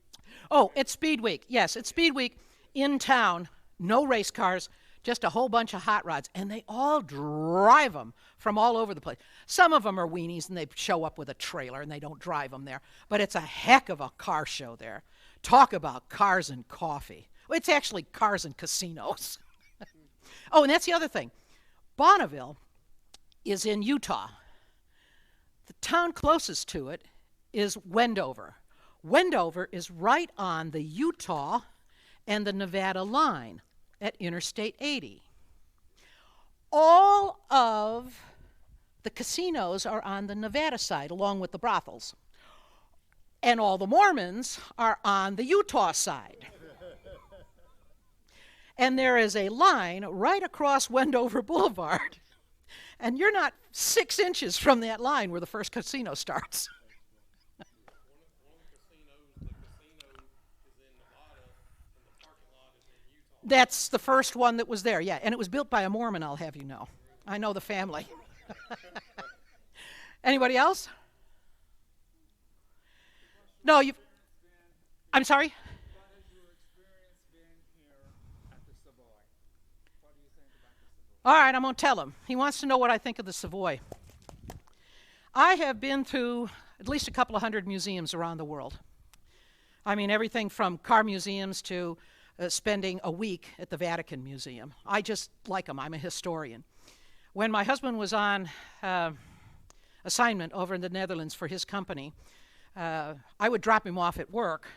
Oh, it's Speed Week. Yes, it's Speed Week in town. No race cars, just a whole bunch of hot rods. And they all drive them from all over the place. Some of them are weenies and they show up with a trailer and they don't drive them there. But it's a heck of a car show there. Talk about cars and coffee. Well, it's actually cars and casinos. Oh, and that's the other thing. Bonneville is in Utah. The town closest to it is Wendover. Wendover is right on the Utah and the Nevada line at Interstate 80. All of the casinos are on the Nevada side, along with the brothels. And all the Mormons are on the Utah side. And there is a line right across Wendover Boulevard. And you're not 6 inches from that line where the first casino starts. One of the casinos, the casino is in Nevada, and the parking lot is in Utah. That's the first one that was there, yeah. And it was built by a Mormon, I'll have you know. I know the family. Anybody else? No, you. I'm sorry? What has your experience been here at the Savoy? What do you think about the Savoy? All right, I'm going to tell him. He wants to know what I think of the Savoy. I have been to at least a couple of hundred museums around the world. I mean, everything from car museums to spending a week at the Vatican Museum. I just like them. I'm a historian. When my husband was on assignment over in the Netherlands for his company, I would drop him off at work,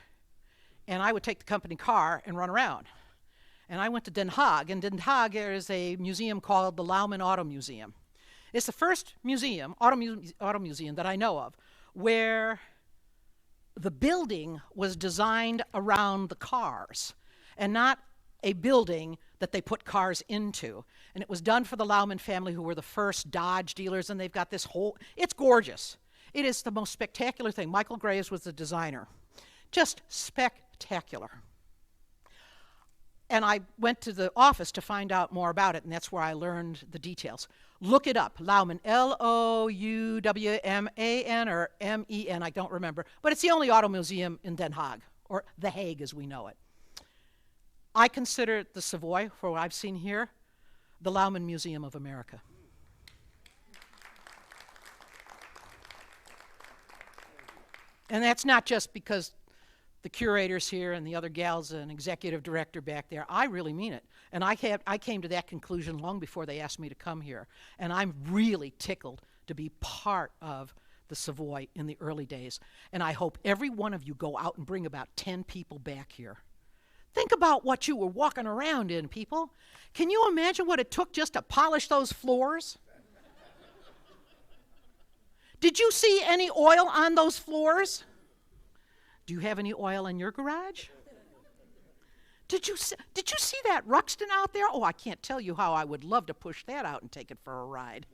and I would take the company car and run around. And I went to Den Haag. In Den Haag, there is a museum called the Lauman Auto Museum. It's the first museum, auto museum that I know of, where the building was designed around the cars and not a building that they put cars into. And it was done for the Lauman family, who were the first Dodge dealers, and they've got this whole, it's gorgeous. It is the most spectacular thing. Michael Graves was the designer. Just spectacular. And I went to the office to find out more about it, and that's where I learned the details. Look it up, Lauman, L-O-U-W-M-A-N or M-E-N, I don't remember. But it's the only auto museum in Den Haag, or The Hague as we know it. I consider the Savoy, for what I've seen here, the Lauman Museum of America. And that's not just because the curators here and the other gals and executive director back there. I really mean it. And I came to that conclusion long before they asked me to come here. And I'm really tickled to be part of the Savoy in the early days. And I hope every one of you go out and bring about 10 people back here. Think about what you were walking around in, people. Can you imagine what it took just to polish those floors? Did you see any oil on those floors? Do you have any oil in your garage? Did you see that Ruxton out there? Oh, I can't tell you how I would love to push that out and take it for a ride.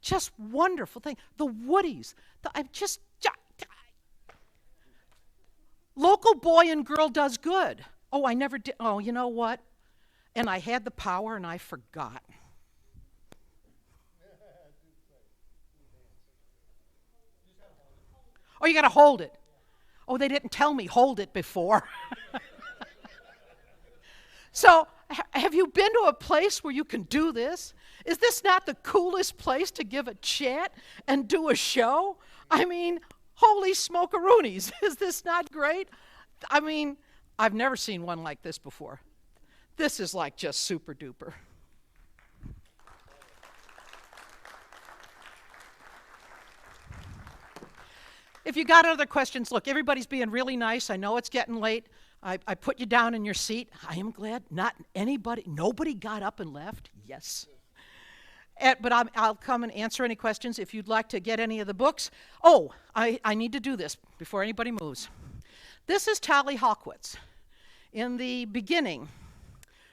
Just wonderful thing. The Woodies. Local boy and girl does good. Oh, I never did. Oh, you know what? And I had the power and I forgot. Oh, you got to hold it. Oh, they didn't tell me hold it before. So, have you been to a place where you can do this? Is this not the coolest place to give a chat and do a show? I mean, holy smokeroonies, is this not great? I mean, I've never seen one like this before. This is like just super duper. If you got other questions, look, everybody's being really nice. I know it's getting late. I put you down in your seat. I am glad nobody got up and left. Yes. But I'll come and answer any questions if you'd like to get any of the books. Oh, I need to do this before anybody moves. This is Tally Hawkwitz. In the beginning,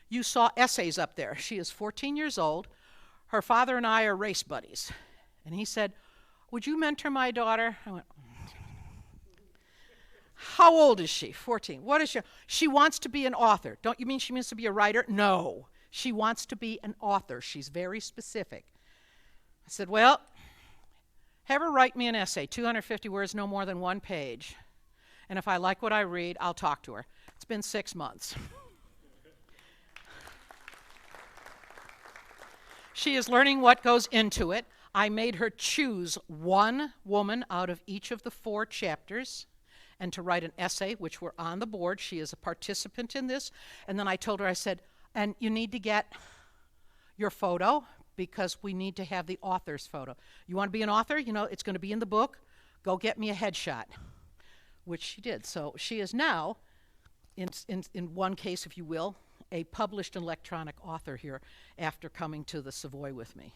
you saw essays up there. She is 14 years old. Her father and I are race buddies. And he said, "Would you mentor my daughter?" I went, "How old is she?" 14. What is she? She wants to be an author. Don't you mean she wants to be a writer? No. She wants to be an author. She's very specific. I said, "Well, have her write me an essay, 250 words, no more than one page. And if I like what I read, I'll talk to her." It's been 6 months. She is learning what goes into it. I made her choose one woman out of each of the 4 chapters and to write an essay, which were on the board. She is a participant in this. And then I told her, I said, "And you need to get your photo because we need to have the author's photo. You want to be an author? You know, it's going to be in the book. Go get me a headshot," which she did. So she is now, in one case, if you will, a published electronic author here after coming to the Savoy with me.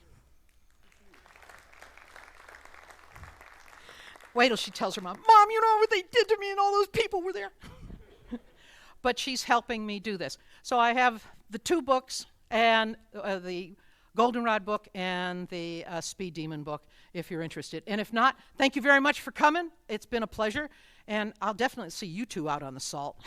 Wait till she tells her mom, "Mom, you know what they did to me and all those people were there." But she's helping me do this. So I have the 2 books and the Goldenrod book and the Speed Demon book if you're interested. And if not, thank you very much for coming. It's been a pleasure. And I'll definitely see you 2 out on the salt.